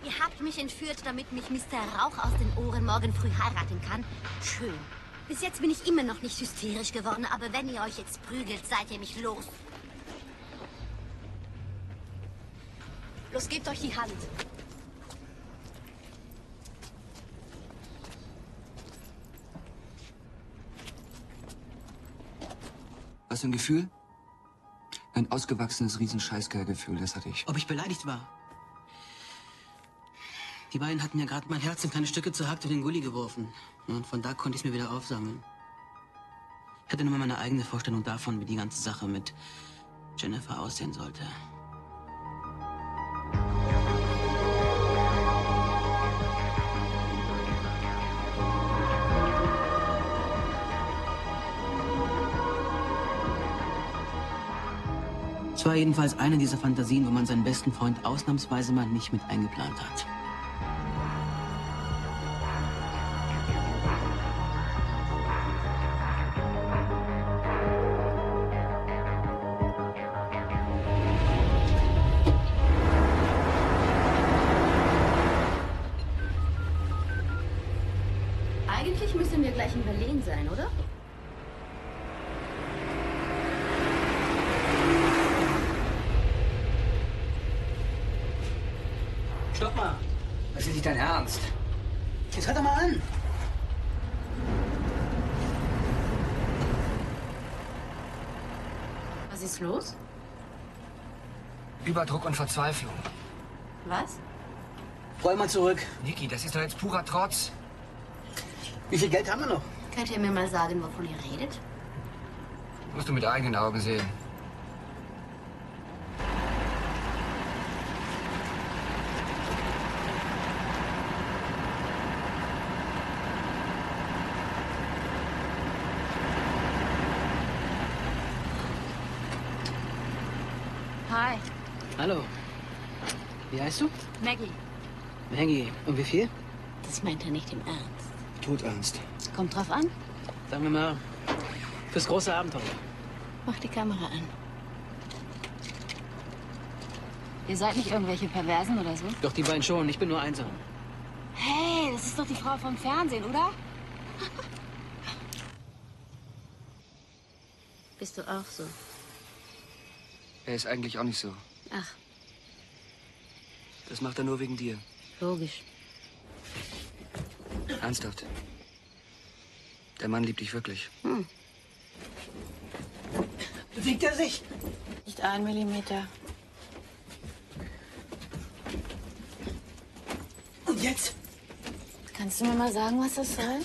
Ihr habt mich entführt, damit mich Mr. Rauch aus den Ohren morgen früh heiraten kann. Schön. Bis jetzt bin ich immer noch nicht hysterisch geworden, aber wenn ihr euch jetzt prügelt, seid ihr mich los. Los, gebt euch die Hand. Was für ein Gefühl? Ein ausgewachsenes Riesenscheißgefühl, das hatte ich. Ob ich beleidigt war? Die beiden hatten mir gerade mein Herz in kleine Stücke zerhackt und in den Gully geworfen. Und von da konnte ich es mir wieder aufsammeln. Ich hatte nur mal meine eigene Vorstellung davon, wie die ganze Sache mit Jennifer aussehen sollte. Es war jedenfalls eine dieser Fantasien, wo man seinen besten Freund ausnahmsweise mal nicht mit eingeplant hat. Eigentlich müssen wir gleich in Berlin sein, oder? Stopp mal. Das ist nicht dein Ernst. Jetzt hört doch mal an. Was ist los? Überdruck und Verzweiflung. Was? Roll mal zurück. Niki, das ist doch jetzt purer Trotz. Wie viel Geld haben wir noch? Könnt ihr mir mal sagen, wovon ihr redet? Musst du mit eigenen Augen sehen. Hi, Hallo. Wie heißt du? Maggie. Maggie. Und wie viel? Das meint er nicht im Ernst. Todernst. Kommt drauf an. Sagen wir mal, fürs große Abenteuer. Mach die Kamera an. Ihr seid nicht irgendwelche Perversen oder so? Doch die beiden schon, ich bin nur einsam. Hey, das ist doch die Frau vom Fernsehen, oder? Bist du auch so? Er ist eigentlich auch nicht so. Ach, Das macht er nur wegen dir. logisch. Ernsthaft. Der Mann liebt dich wirklich. Bewegt er sich? Nicht 1 Millimeter. Und jetzt? Kannst du mir mal sagen, was das soll?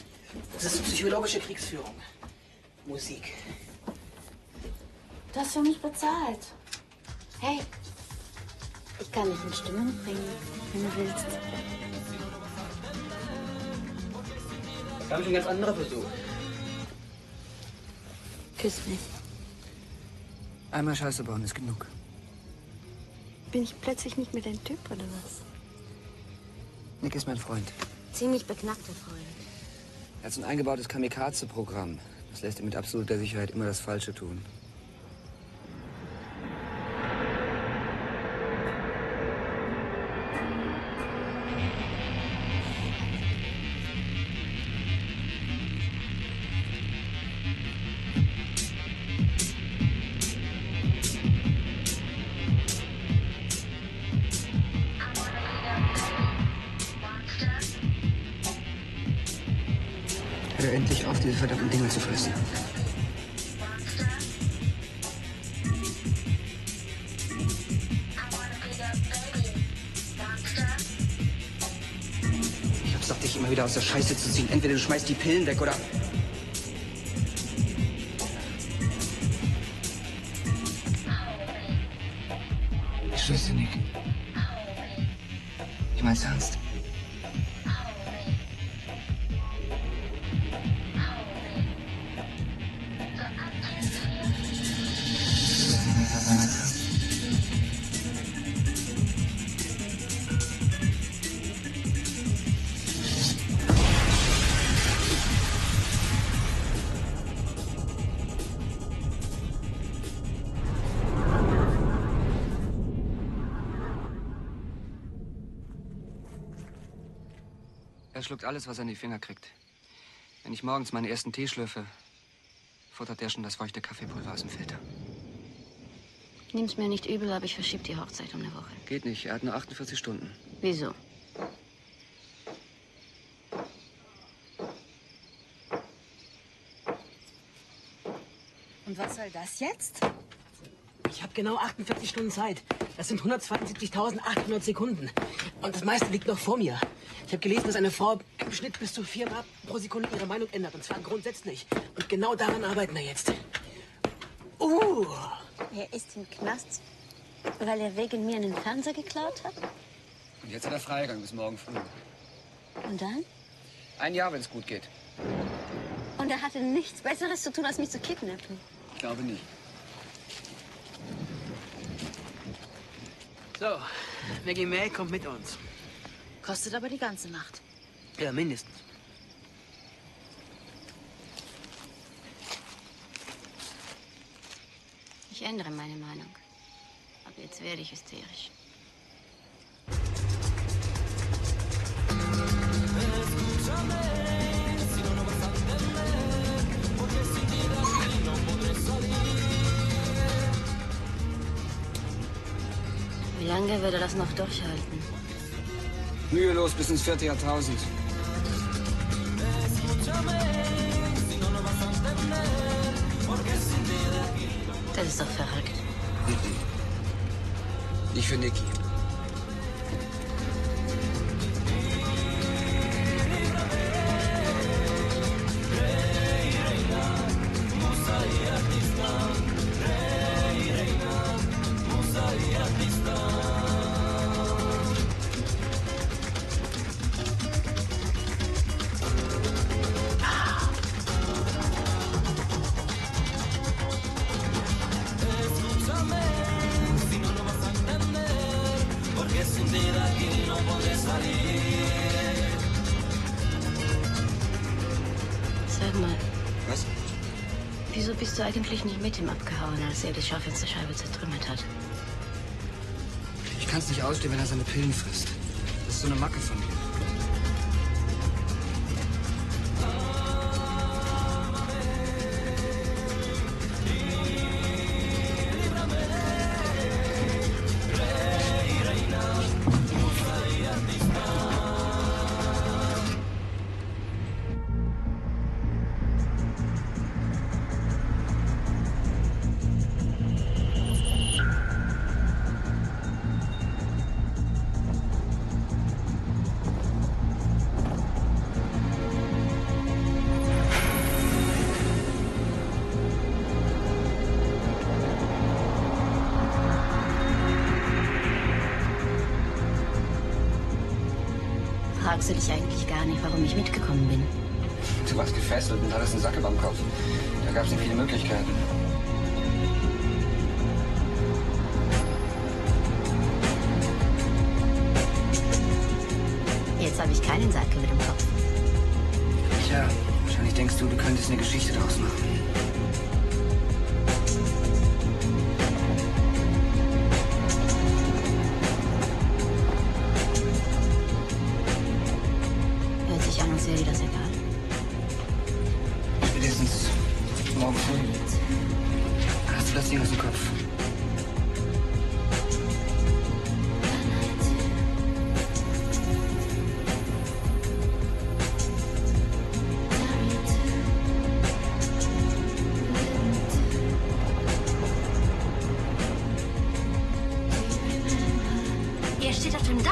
Das ist psychologische Kriegsführung. Musik. Du hast für mich bezahlt. Hey, ich kann dich in Stimmung bringen, wenn du willst. Da habe ich einen ganz anderen Versuch. Küss mich. Einmal Scheiße bauen ist genug. Bin ich plötzlich nicht mehr dein Typ, oder was? Nick ist mein Freund. Ziemlich beknackter Freund. Er hat so ein eingebautes Kamikaze-Programm. Das lässt ihn mit absoluter Sicherheit immer das Falsche tun. Hör endlich auf, diese verdammten Dinge zu fressen. Ich hab's doch, dich immer wieder aus der Scheiße zu ziehen. Entweder du schmeißt die Pillen weg oder... Ich schwör's dir, Nick. Ich mein's ernst. Er schluckt alles, was er in die Finger kriegt. Wenn ich morgens meinen ersten Tee schlürfe, futtert er schon das feuchte Kaffeepulver aus dem Filter. Nimm's mir nicht übel, aber ich verschiebe die Hochzeit um eine Woche. Geht nicht, er hat nur 48 Stunden. Wieso? Und was soll das jetzt? Ich habe genau 48 Stunden Zeit. Das sind 172.800 Sekunden. Und das meiste liegt noch vor mir. Ich habe gelesen, dass eine Frau im Schnitt bis zu 4-mal pro Sekunde ihre Meinung ändert. Und zwar grundsätzlich. Und genau daran arbeiten wir jetzt. Er ist im Knast, weil er wegen mir einen Fernseher geklaut hat? Und jetzt hat er Freigang bis morgen früh. Und dann? 1 Jahr, wenn es gut geht. Und er hatte nichts Besseres zu tun, als mich zu kidnappen. Ich glaube nicht. So, Maggie May kommt mit uns. Kostet aber die ganze Nacht. Ja, mindestens. Ich ändere meine Meinung. Aber jetzt werde ich hysterisch. Wie lange wird er das noch durchhalten? Mühelos bis ins 4. Jahrtausend. Das ist doch verrückt. Nicht für Nicky. Sag mal. Was? Wieso bist du eigentlich nicht mit ihm abgehauen, als er die Schaufensterscheibe zertrümmert hat? Ich kann es nicht ausstehen, wenn er seine Pillen frisst. Das ist so eine Macke von mir. Fragst du dich eigentlich gar nicht, warum ich mitgekommen bin? Du warst gefesselt und hattest einen Sack am Kopf. Da gab es nicht viele Möglichkeiten. Jetzt habe ich keinen Sack über dem Kopf. Tja, wahrscheinlich denkst du, du könntest eine Geschichte daraus machen. Hört sich an, als wäre dir das egal. Spätestens morgen früh. Hast du das Ding aus dem Kopf? Er steht auf dem Dach.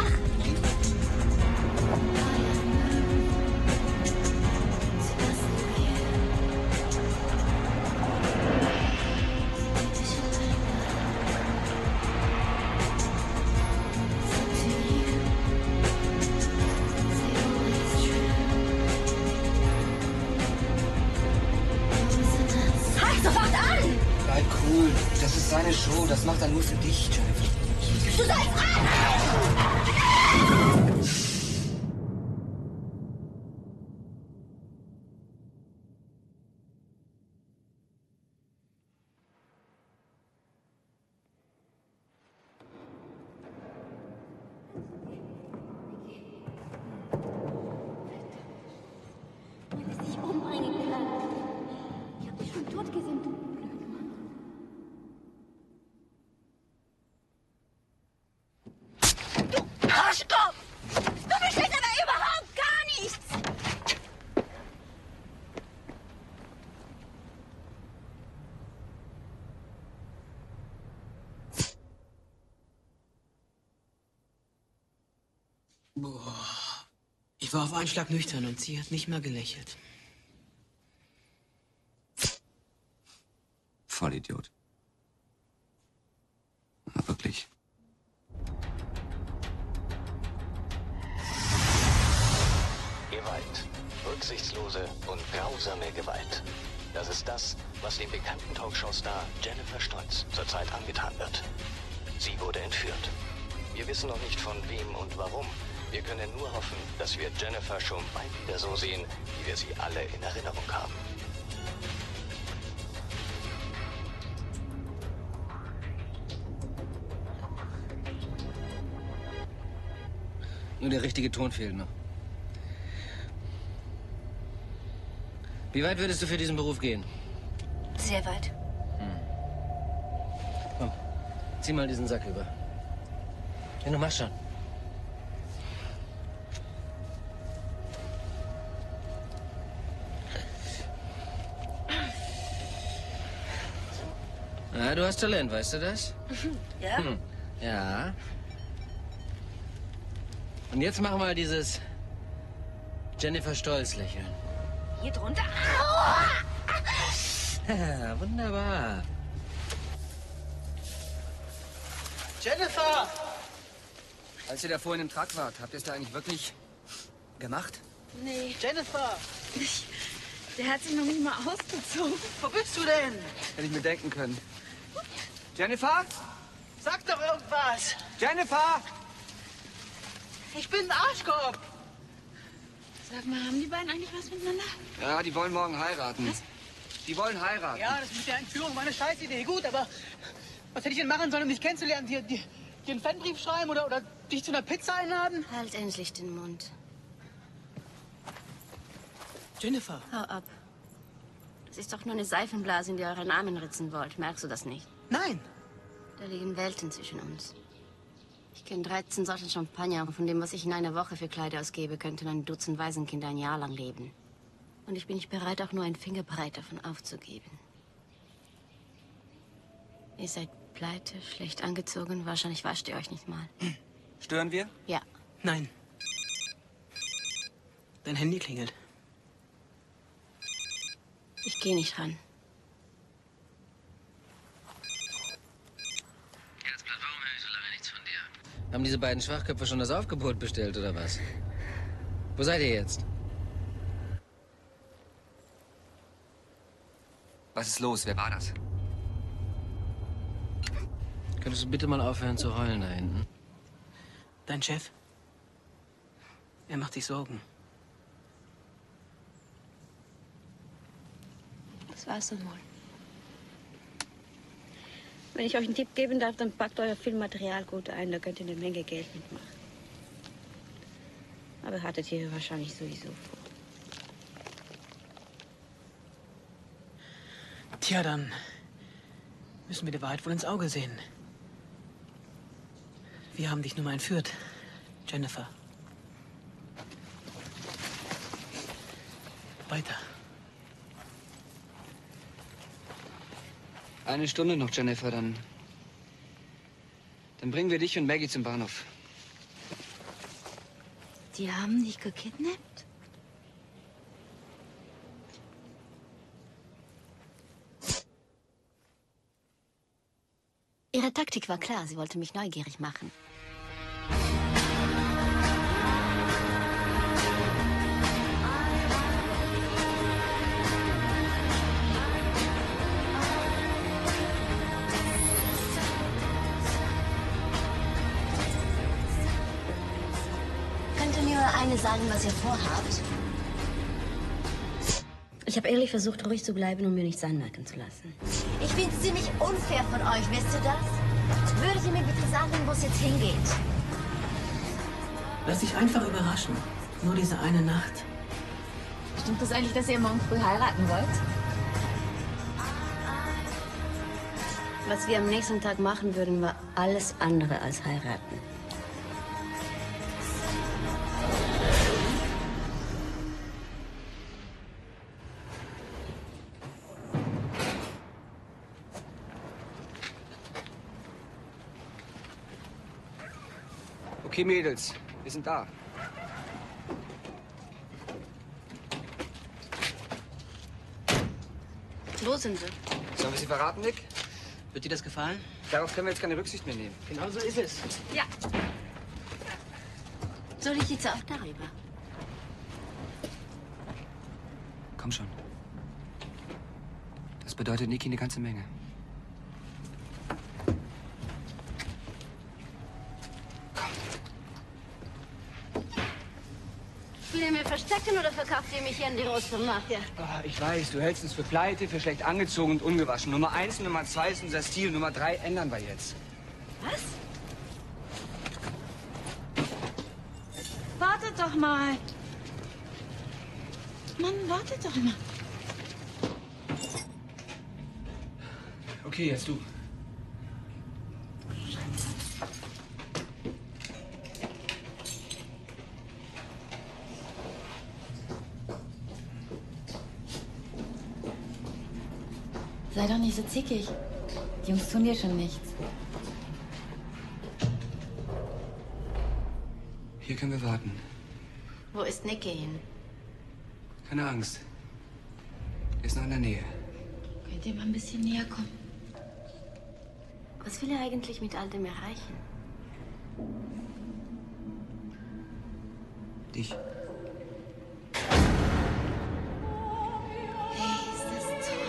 Halt sofort an! Bleib cool. Das ist seine Show. Das macht er nur für dich, Jennifer. Du sollst an! Boah. Ich war auf einen Schlag nüchtern und sie hat nicht mal gelächelt. Vollidiot. Na, wirklich. Gewalt. Rücksichtslose und grausame Gewalt. Das ist das, was dem bekannten Talkshow-Star Jennifer Stolz zurzeit angetan wird. Sie wurde entführt. Wir wissen noch nicht von wem und warum. Wir können nur hoffen, dass wir Jennifer schon bald wieder so sehen, wie wir sie alle in Erinnerung haben. Nur der richtige Ton fehlt noch. Wie weit würdest du für diesen Beruf gehen? Sehr weit. Komm, zieh mal diesen Sack über. Ja, du machst schon. Ja, du hast Talent, weißt du das? Ja? Ja. Und jetzt mach mal dieses Jennifer Stolz-Lächeln. Hier drunter. Ja, wunderbar. Jennifer! Als ihr da vorhin im Truck wart, habt ihr es da eigentlich wirklich gemacht? Nee. Jennifer! Der hat sich noch nicht mal ausgezogen. Wo bist du denn? Hätte ich mir denken können. Jennifer? Sag doch irgendwas! Jennifer! Ich bin ein Arschkorb! Sag mal, haben die beiden eigentlich was miteinander? Ja, die wollen morgen heiraten. Was? Die wollen heiraten. Ja, das mit der Entführung war eine Scheißidee. Gut, aber was hätte ich denn machen sollen, um dich kennenzulernen? Dir einen Fanbrief schreiben oder dich zu einer Pizza einladen? Halt endlich den Mund. Jennifer. Hau ab. Das ist doch nur eine Seifenblase, in die ihr euren Namen ritzen wollt. Merkst du das nicht? Nein. Da liegen Welten zwischen uns. Ich kenne 13 Sorten Champagner. Von dem, was ich in einer Woche für Kleider ausgebe, könnten ein Dutzend Waisenkinder ein Jahr lang leben. Und ich bin nicht bereit, auch nur ein Fingerbreit davon aufzugeben. Ihr seid pleite, schlecht angezogen. Wahrscheinlich wascht ihr euch nicht mal. Stören wir? Ja. Nein. Dein Handy klingelt. Ich gehe nicht ran. Herzblatt, warum höre ich so lange nichts von dir? Haben diese beiden Schwachköpfe schon das Aufgebot bestellt, oder was? Wo seid ihr jetzt? Was ist los? Wer war das? Könntest du bitte mal aufhören zu heulen da hinten? Dein Chef? Er macht sich Sorgen. Das war's dann wohl. Wenn ich euch einen Tipp geben darf, dann packt euer Filmmaterial gut ein. Da könnt ihr eine Menge Geld mitmachen. Aber hattet ihr wahrscheinlich sowieso vor. Tja, dann müssen wir der Wahrheit wohl ins Auge sehen. Wir haben dich nun mal entführt, Jennifer. Weiter. Eine Stunde noch, Jennifer, dann bringen wir dich und Maggie zum Bahnhof. Die haben dich gekidnappt? Ihre Taktik war klar. Sie wollte mich neugierig machen. Könnt ihr mir eine sagen, was ihr vorhabt? Ich habe ehrlich versucht, ruhig zu bleiben und mir nichts anmerken zu lassen. Ich finde es ziemlich unfair von euch, wisst ihr das? Würdet ihr mir bitte sagen, wo es jetzt hingeht? Lass dich einfach überraschen. Nur diese eine Nacht. Stimmt das eigentlich, dass ihr morgen früh heiraten wollt? Was wir am nächsten Tag machen würden, war alles andere als heiraten. Okay, Mädels, wir sind da. Wo sind sie? Sollen wir sie verraten, Nick? Wird dir das gefallen? Darauf können wir jetzt keine Rücksicht mehr nehmen. Genau so ist es. Ja. Soll ich jetzt auch darüber? Komm schon. Das bedeutet Niki eine ganze Menge. Will ihr mir verstecken oder verkauft ihr mich hier an die große Mafia? Oh, ich weiß, du hältst uns für pleite, für schlecht angezogen und ungewaschen. Nummer 1, Nummer 2 ist unser Stil. Nummer 3 ändern wir jetzt. Was? Wartet doch mal. Mann, wartet doch mal. Okay, jetzt du. Sei doch nicht so zickig. Die Jungs tun dir schon nichts. Hier können wir warten. Wo ist Nicky hin? Keine Angst. Er ist noch in der Nähe. Könnt ihr mal ein bisschen näher kommen? Was will er eigentlich mit all dem erreichen? Dich. Hey, ist das toll.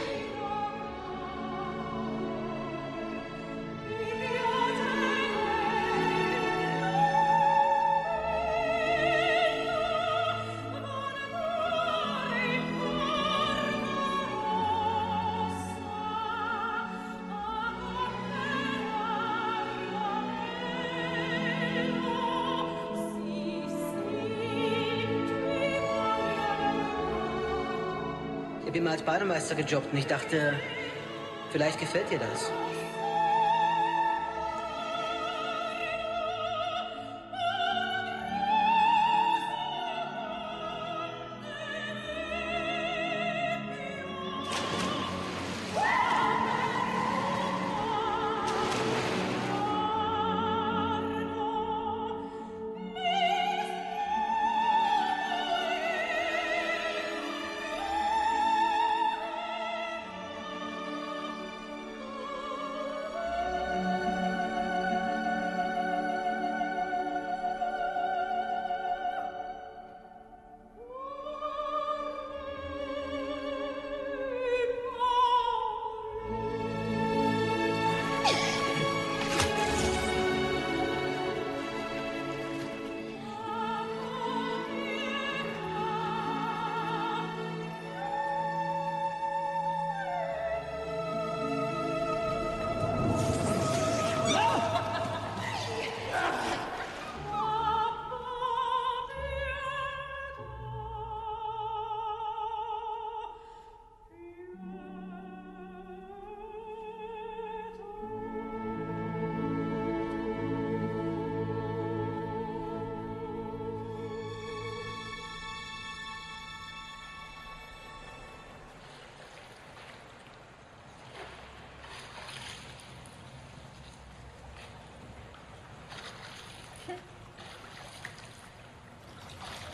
Ich bin mal als Bademeister gejobbt und ich dachte, vielleicht gefällt dir das.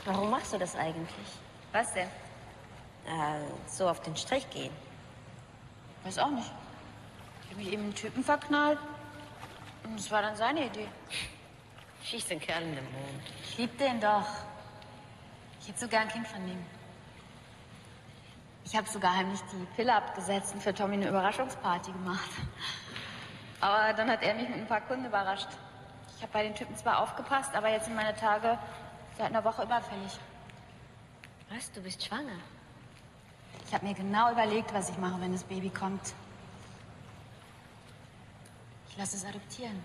Warum machst du das eigentlich? Was denn? So auf den Strich gehen. Weiß auch nicht. Ich habe mich eben einen Typen verknallt. Und es war dann seine Idee. Schieß den Kerl in den Mond. Ich lieb den doch. Ich hätte sogar ein Kind von ihm. Ich habe sogar heimlich die Pille abgesetzt und für Tommy eine Überraschungsparty gemacht. Aber dann hat er mich mit ein paar Kunden überrascht. Ich habe bei den Typen zwar aufgepasst, aber jetzt sind meine Tage seit einer Woche überfällig. Was? Du bist schwanger? Ich habe mir genau überlegt, was ich mache, wenn das Baby kommt. Ich lasse es adoptieren.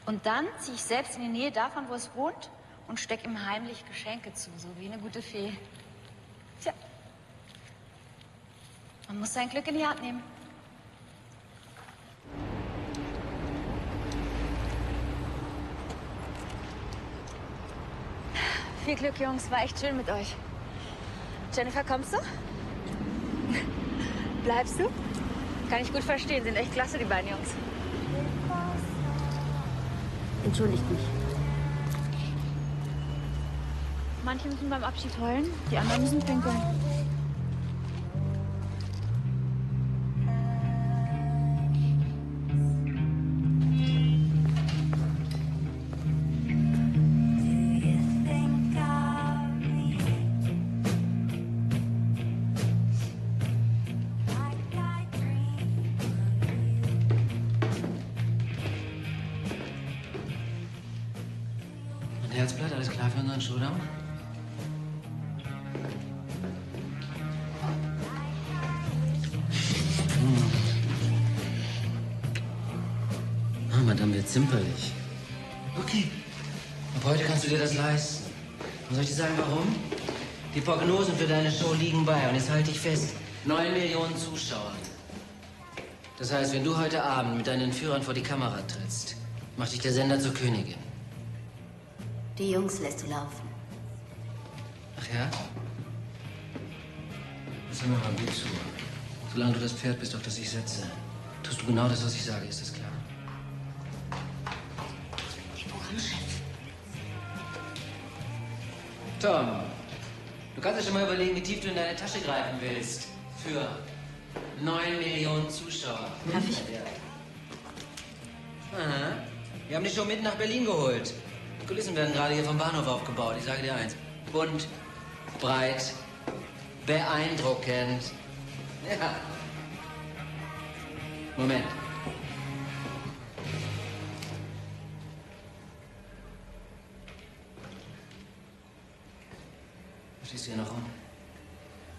Und dann ziehe ich selbst in die Nähe davon, wo es wohnt und stecke ihm heimlich Geschenke zu, so wie eine gute Fee. Tja. Man muss sein Glück in die Hand nehmen. Viel Glück, Jungs. War echt schön mit euch. Jennifer, kommst du? Bleibst du? Kann ich gut verstehen. Sind echt klasse, die beiden Jungs. Entschuldigt mich. Manche müssen beim Abschied heulen, die anderen müssen pinkeln. Klar für unseren Showdown? Madame wird zimperlich. Okay. Ab heute kannst du dir das leisten. Und soll ich dir sagen, warum? Die Prognosen für deine Show liegen bei. Und jetzt halte ich fest. 9 Millionen Zuschauer. Das heißt, wenn du heute Abend mit deinen Entführern vor die Kamera trittst, macht dich der Sender zur Königin. Die Jungs lässt du laufen. Ach ja? Das hör mir mal gut zu. Solange du das Pferd bist, auf das ich setze, tust du genau das, was ich sage. Ist das klar? Tom, du kannst dir schon mal überlegen, wie tief du in deine Tasche greifen willst. Für 9 Millionen Zuschauer. Darf ich? Aha. Wir haben dich schon mitten nach Berlin geholt. Die Kulissen werden gerade hier vom Bahnhof aufgebaut. Ich sage dir eins. Bunt, breit, beeindruckend. Ja. Moment. Was stehst du hier noch rum?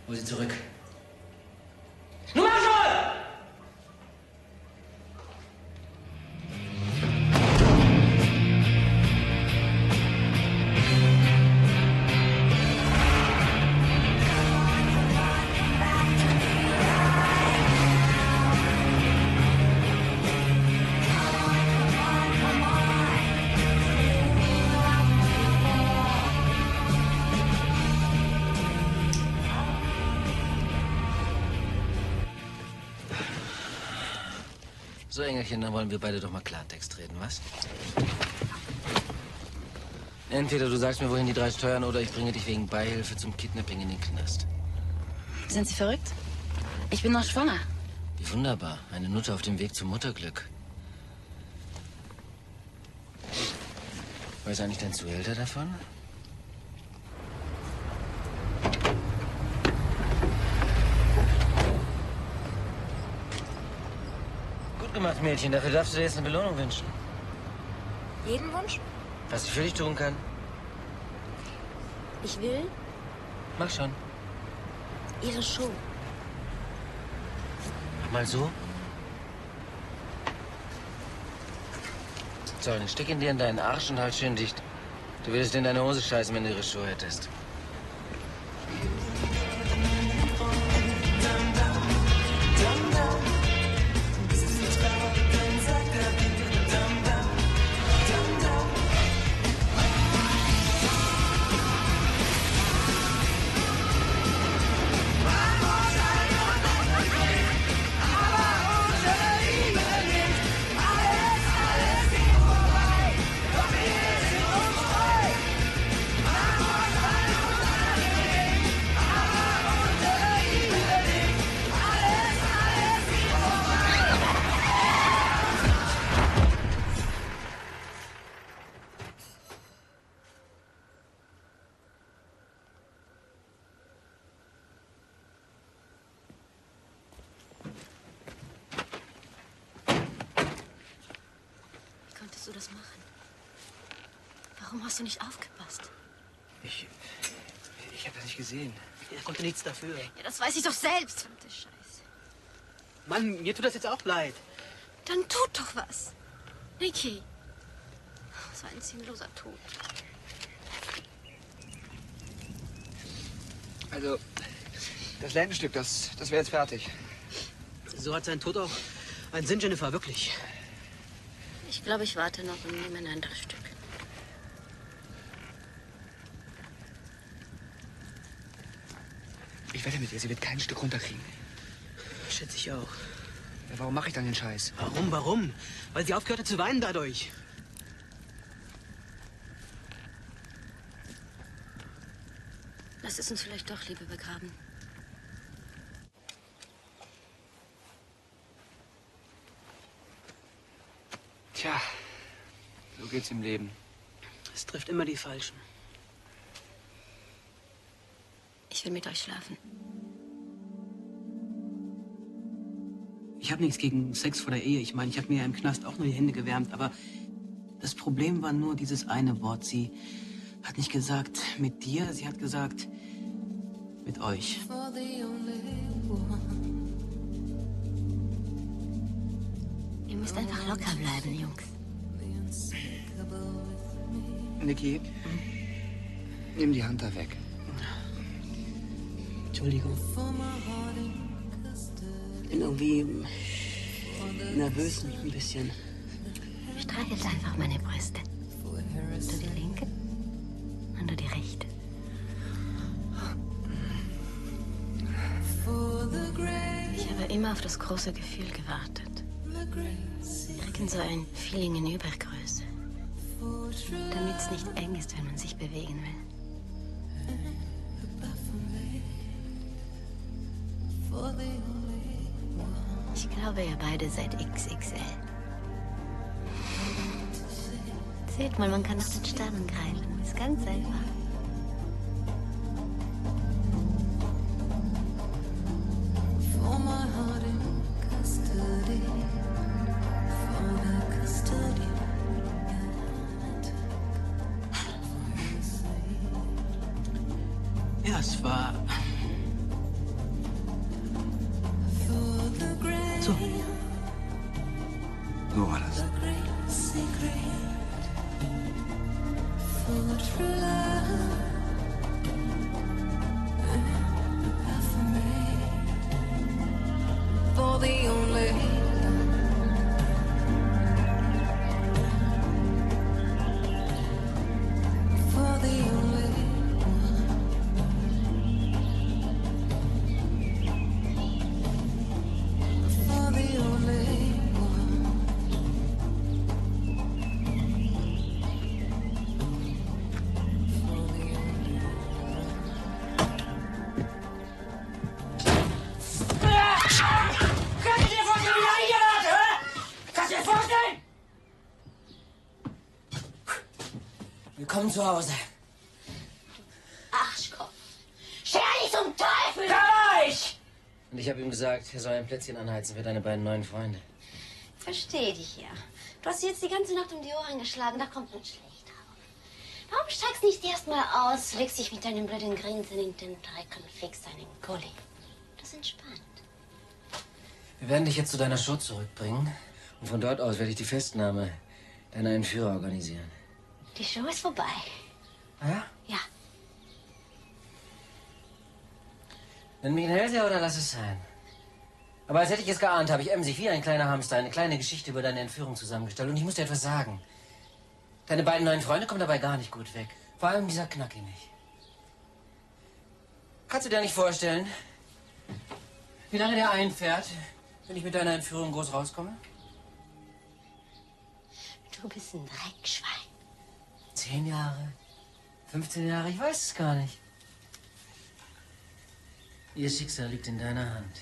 Hol sie zurück. Nun mach schon! So, Engelchen, dann wollen wir beide doch mal Klartext reden, was? Entweder du sagst mir, wohin die 3 steuern, oder ich bringe dich wegen Beihilfe zum Kidnapping in den Knast. Sind Sie verrückt? Ich bin noch schwanger. Wie wunderbar. Eine Nutte auf dem Weg zum Mutterglück. Weiß eigentlich dein Zuhälter davon? Gut gemacht, Mädchen. Dafür darfst du dir jetzt eine Belohnung wünschen. Jeden Wunsch? Was ich für dich tun kann. Ich will Mach schon. Ihre Show. Mach mal so. So, dann steck ihn dir in deinen Arsch und halt schön dicht. Du würdest in deine Hose scheißen, wenn du ihre Show hättest. Wie konntest du das machen? Warum hast du nicht aufgepasst? Ich habe das nicht gesehen. Er konnte nichts dafür. Ja, das weiß ich doch selbst. Verdammte Scheiße. Mann, mir tut das jetzt auch leid. Dann tut doch was. Niki. Das war ein sinnloser Tod. Also, das Lendenstück, das wäre jetzt fertig. So hat sein Tod auch einen Sinn, Jennifer, wirklich. Ich glaube, ich warte noch und nehme ein anderes Stück. Ich wette mit ihr, sie wird kein Stück runterkriegen. Schätze ich auch. Ja, warum mache ich dann den Scheiß? Warum? Weil sie aufgehört hat zu weinen dadurch. Lass es uns vielleicht doch lieber begraben. Tja, so geht's im Leben. Es trifft immer die Falschen. Ich will mit euch schlafen. Ich habe nichts gegen Sex vor der Ehe. Ich meine, ich habe mir ja im Knast auch nur die Hände gewärmt. Aber das Problem war nur dieses eine Wort. Sie Hat nicht gesagt mit dir, sie hat gesagt mit euch. Ihr müsst einfach locker bleiben, Jungs. Niki, nimm die Hand da weg. Entschuldigung. Ich bin irgendwie nervös, ein bisschen. Streichelt einfach meine Brüste. Du die linke und du die rechte. Ich habe immer auf das große Gefühl gewartet. Irgend so ein Feeling in Übergröße. Damit es nicht eng ist, wenn man sich bewegen will. Ich glaube, ihr beide seid XXL. Seht mal, man kann nach den Sternen greifen. Ist ganz einfach. Ja, es war... So. So war das. For the only for the only for the only Kannst du dir vorstellen, wie lange ich hier warte, hä? Kannst du dir vorstellen? Willkommen zu Hause. Arschkopf! Scher dich zum Teufel! Da war ich! Und ich habe ihm gesagt, er soll ein Plätzchen anheizen für deine beiden neuen Freunde. Verstehe dich ja. Du hast sie jetzt die ganze Nacht um die Ohren geschlagen, da kommt man schlecht drauf. Warum steigst du nicht erst mal aus, legst dich mit deinem blöden Grinsen in den Dreck und fegst deinen Gully? Das ist entspannt. Wir werden dich jetzt zu deiner Show zurückbringen. Und von dort aus werde ich die Festnahme deiner Entführer organisieren. Die Show ist vorbei. Ah ja? Ja. Nenn mich ein Hellseher oder lass es sein. Aber als hätte ich es geahnt, habe ich emsig wie ein kleiner Hamster eine kleine Geschichte über deine Entführung zusammengestellt. Und ich muss dir etwas sagen. Deine beiden neuen Freunde kommen dabei gar nicht gut weg. Vor allem dieser Knacki nicht. Kannst du dir nicht vorstellen, wie lange der einfährt, wenn ich mit deiner Entführung groß rauskomme? Du bist ein Dreckschwein. 10 Jahre? 15 Jahre? Ich weiß es gar nicht. Ihr Schicksal liegt in deiner Hand.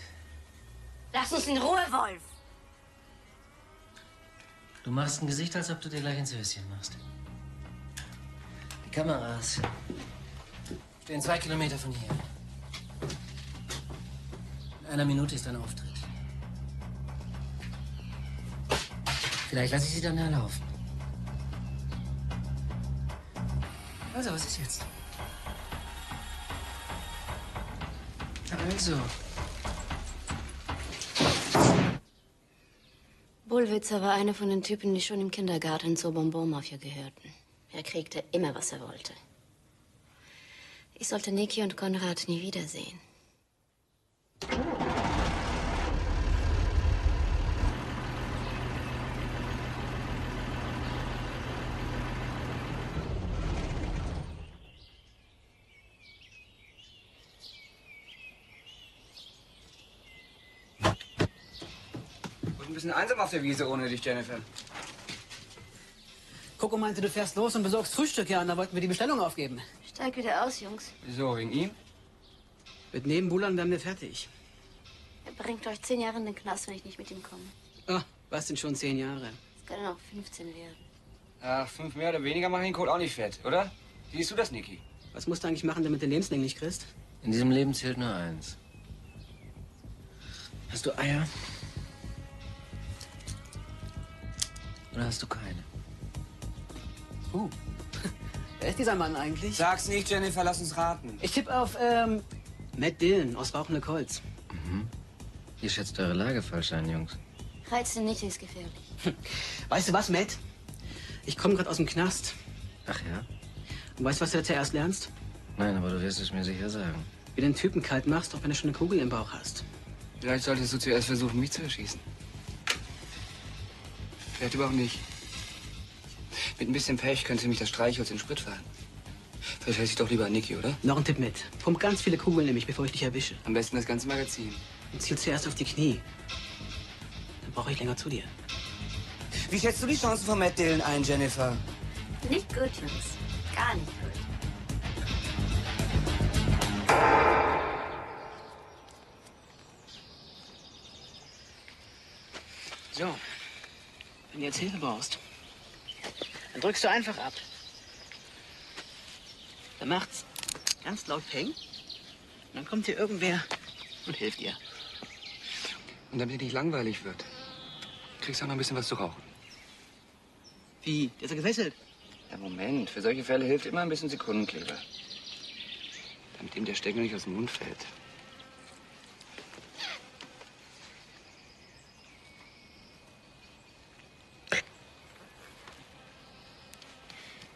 Lass uns in Ruhe, Wolf! Du machst ein Gesicht, als ob du dir gleich ins Höschen machst. Die Kameras stehen 2 Kilometer von hier. In einer Minute ist dein Auftritt. Vielleicht lasse ich sie dann erlaufen. Also, was ist jetzt? Also. Bullwitzer war einer von den Typen, die schon im Kindergarten zur Bonbon-Mafia gehörten. Er kriegte immer, was er wollte. Ich sollte Niki und Konrad nie wiedersehen. Ein bisschen einsam auf der Wiese ohne dich, Jennifer. Coco meinte, du fährst los und besorgst Frühstück, ja, und da wollten wir die Bestellung aufgeben. Steig wieder aus, Jungs. Wieso, wegen ihm? Mit Nebenbuhlern wären wir fertig. Er bringt euch 10 Jahre in den Knast, wenn ich nicht mit ihm komme. Ah, was denn schon 10 Jahre? Es können auch 15 werden. Ach, 5 mehr oder weniger machen den Code auch nicht fett, oder? Wie siehst du das, Niki? Was musst du eigentlich machen, damit du den lebenslänglich kriegst? In diesem Leben zählt nur eins. Hast du Eier? Oder hast du keine? Wer ist dieser Mann eigentlich? Sag's nicht, Jennifer, lass uns raten. Ich tippe auf, Matt Dillon aus Rauchende Colts. Mhm. Ihr schätzt eure Lage falsch ein, Jungs. Reizt ihn nicht, ist gefährlich. Weißt du was, Matt? Ich komme gerade aus dem Knast. Ach ja? Und weißt du, was du da zuerst lernst? Nein, aber du wirst es mir sicher sagen. Wie du den Typen kalt machst, auch wenn du schon eine Kugel im Bauch hast. Vielleicht solltest du zuerst versuchen, mich zu erschießen. Vielleicht überhaupt nicht. Mit ein bisschen Pech könnte mich das Streichholz in den Sprit fahren. Vielleicht heiße ich doch lieber an Niki, oder? Noch ein Tipp mit. Pump ganz viele Kugeln in mich, bevor ich dich erwische. Am besten das ganze Magazin. Und ziel zuerst auf die Knie. Dann brauche ich länger zu dir. Wie schätzt du die Chancen von Matt Dillon ein, Jennifer? Nicht gut, Jungs. Gar nicht gut. So, wenn du jetzt Hilfe brauchst, dann drückst du einfach ab. Dann macht's ganz laut Peng. Und dann kommt hier irgendwer und hilft dir. Und damit dir nicht langweilig wird, kriegst du auch noch ein bisschen was zu rauchen. Wie? Der ist ja gefesselt. Ja, Moment. Für solche Fälle hilft immer ein bisschen Sekundenkleber. Damit ihm der Stecker nicht aus dem Mund fällt.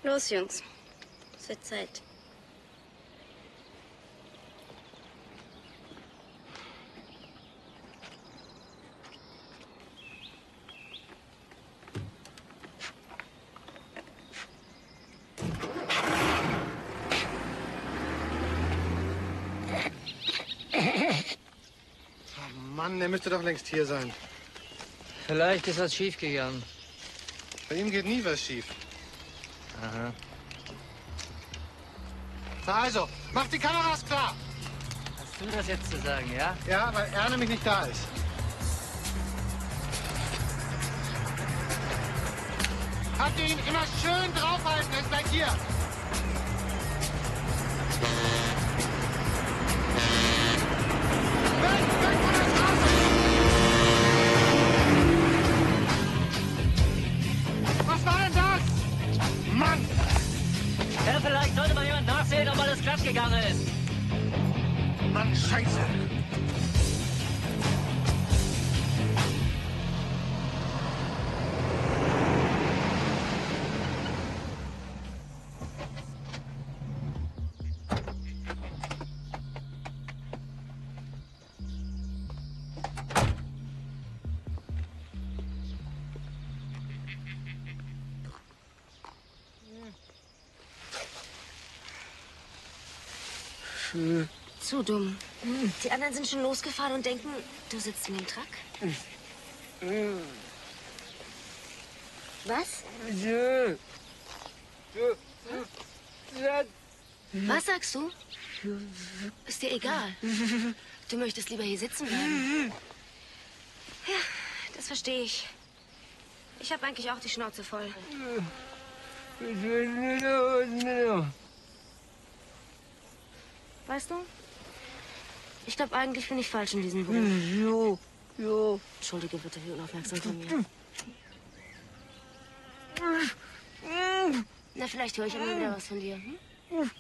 Los, Jungs. Es wird Zeit. Oh Mann, der müsste doch längst hier sein. Vielleicht ist was schiefgegangen. Bei ihm geht nie was schief. Aha. Na also, mach die Kameras klar. Hast du das jetzt zu sagen, ja? Ja, weil er nämlich nicht da ist. Habt ihr ihn immer schön draufhalten, er ist gleich hier. Weg von der Straße! Was war denn das? Mann! Ja, vielleicht sollte mal jemand nachsehen, ob alles glatt gegangen ist. Mann, Scheiße! Zu dumm. Die anderen sind schon losgefahren und denken, du sitzt in dem Truck. Was? Was sagst du? Ist dir egal. Du möchtest lieber hier sitzen bleiben. Ja, das verstehe ich. Ich habe eigentlich auch die Schnauze voll. Weißt du? Ich glaube, eigentlich bin ich falsch in diesem Beruf. Jo. Entschuldige bitte für unaufmerksam von mir. Na, vielleicht höre ich immer wieder was von dir. Hm?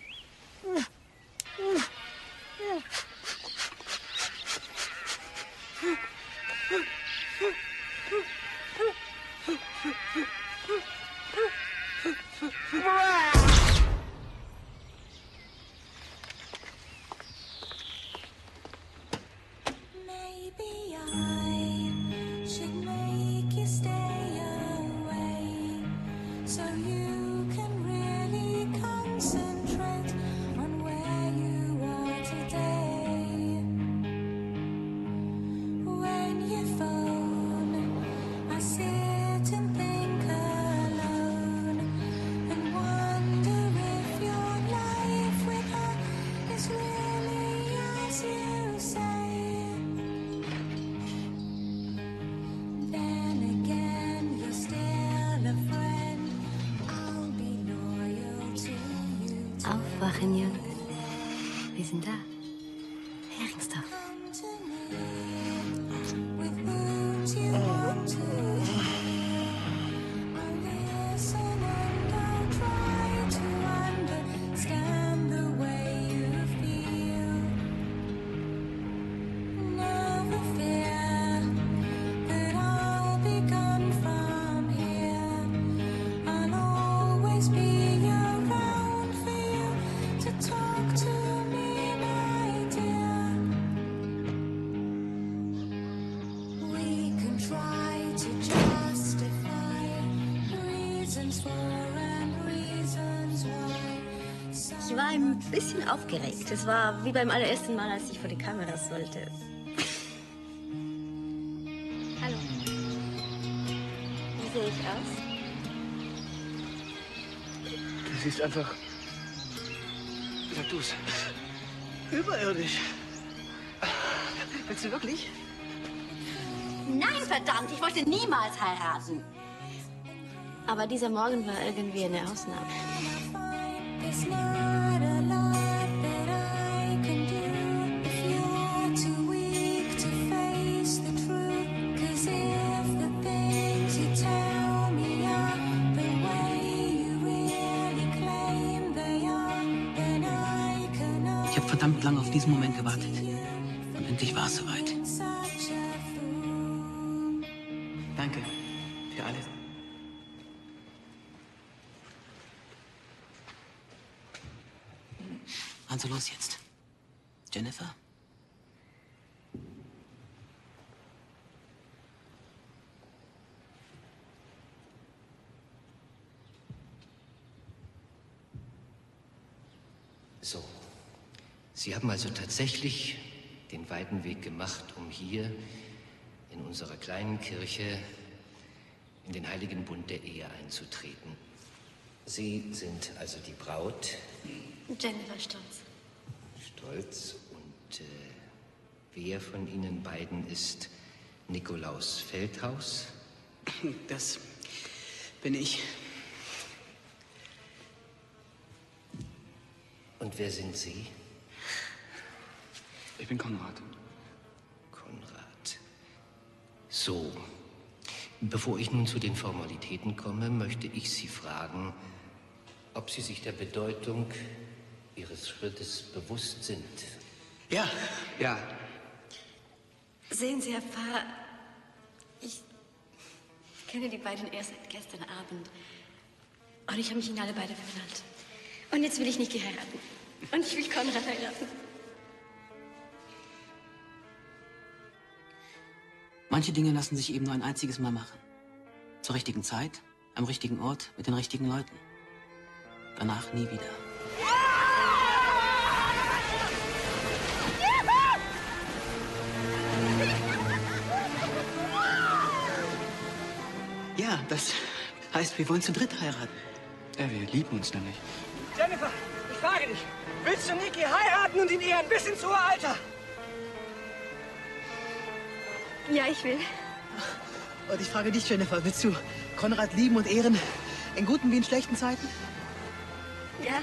Maybe I should make you stay away so you can really concentrate on where you are today. When you phone, I sit and think alone and wonder if your life with her is really as you say. Then again, you're still a friend. I'll be loyal to you. Aufwachen, Jungs. Wir sind da. Heringsdorf. With words you want to hear. I'll listen and I'll try to Ich war ein bisschen aufgeregt. Es war wie beim allerersten Mal, als ich vor die Kamera sollte. Hallo. Wie sehe ich aus? Du siehst einfach... Sag du's. Überirdisch. Willst du wirklich? Nein, verdammt, ich wollte niemals heiraten. Aber dieser Morgen war irgendwie eine Ausnahme. Ich habe verdammt lange auf diesen Moment gewartet. Und endlich war es soweit. Danke für alles. Also los jetzt. Jennifer? So. Sie haben also tatsächlich den weiten Weg gemacht, um hier in unserer kleinen Kirche in den heiligen Bund der Ehe einzutreten. Sie sind also die Braut. Jennifer Stolz. Stolz. Und wer von Ihnen beiden ist Nikolaus Feldhaus? Das bin ich. Und wer sind Sie? Ich bin Konrad. Konrad. So. Bevor ich nun zu den Formalitäten komme, möchte ich Sie fragen, ob Sie sich der Bedeutung Ihres Schrittes bewusst sind. Ja. Ja. Sehen Sie, Herr Pfarrer, ich kenne die beiden erst seit gestern Abend. Und ich habe mich in alle beide verknallt. Und jetzt will ich Niki heiraten. Und ich will Konrad heiraten. Manche Dinge lassen sich eben nur ein einziges Mal machen. Zur richtigen Zeit, am richtigen Ort, mit den richtigen Leuten. Danach nie wieder. Ja, das heißt, wir wollen zu dritt heiraten. Ja, wir lieben uns nämlich. Jennifer, ich frage dich, willst du Niki heiraten und ihn ehren bis ins hohe Alter? Ja, ich will. Und ich frage dich, Jennifer, willst du Konrad lieben und ehren, in guten wie in schlechten Zeiten? Ja.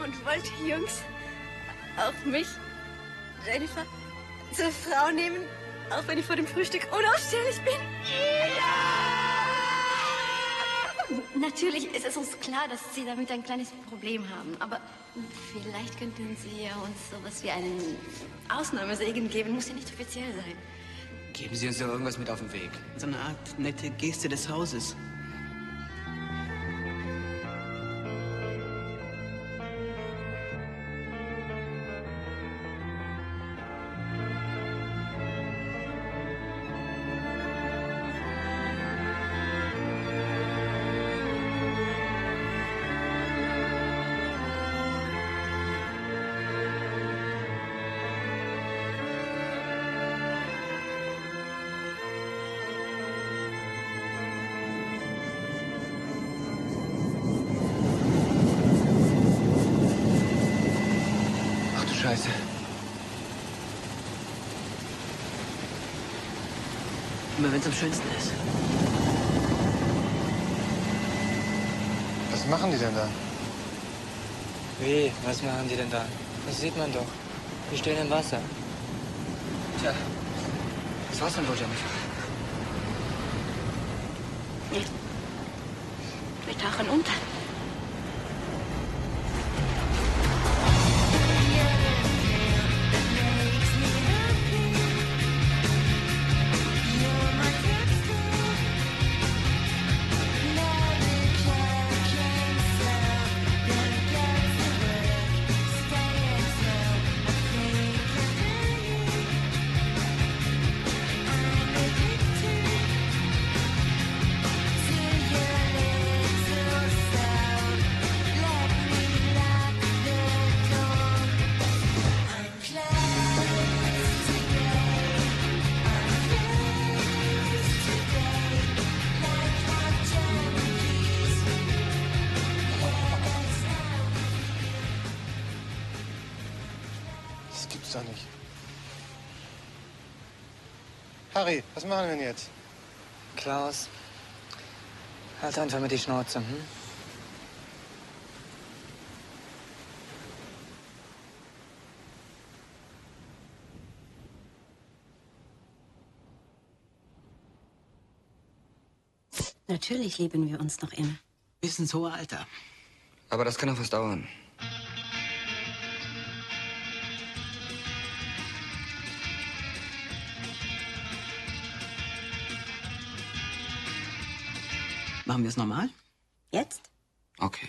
Und wollt ihr Jungs auch mich, Jennifer, zur Frau nehmen, auch wenn ich vor dem Frühstück unausstehlich bin? Natürlich ist es uns klar, dass Sie damit ein kleines Problem haben. Aber vielleicht könnten Sie ja uns sowas wie einen Ausnahmesegen geben. Muss ja nicht offiziell sein. Geben Sie uns doch irgendwas mit auf den Weg. So eine Art nette Geste des Hauses. Scheiße. Immer wenn es am schönsten ist. Was machen die denn da? Wie, was machen die denn da? Das sieht man doch. Die stehen im Wasser. Tja, was war's denn wohl, Jennifer? Wir tauchen unter. To your lips. doch nicht. Harry, was machen wir denn jetzt? Klaus, halt einfach mit die Schnauze, hm? Natürlich lieben wir uns noch immer. Bis ins hohe Alter. Aber das kann noch was dauern. Machen wir es normal? Jetzt? Okay.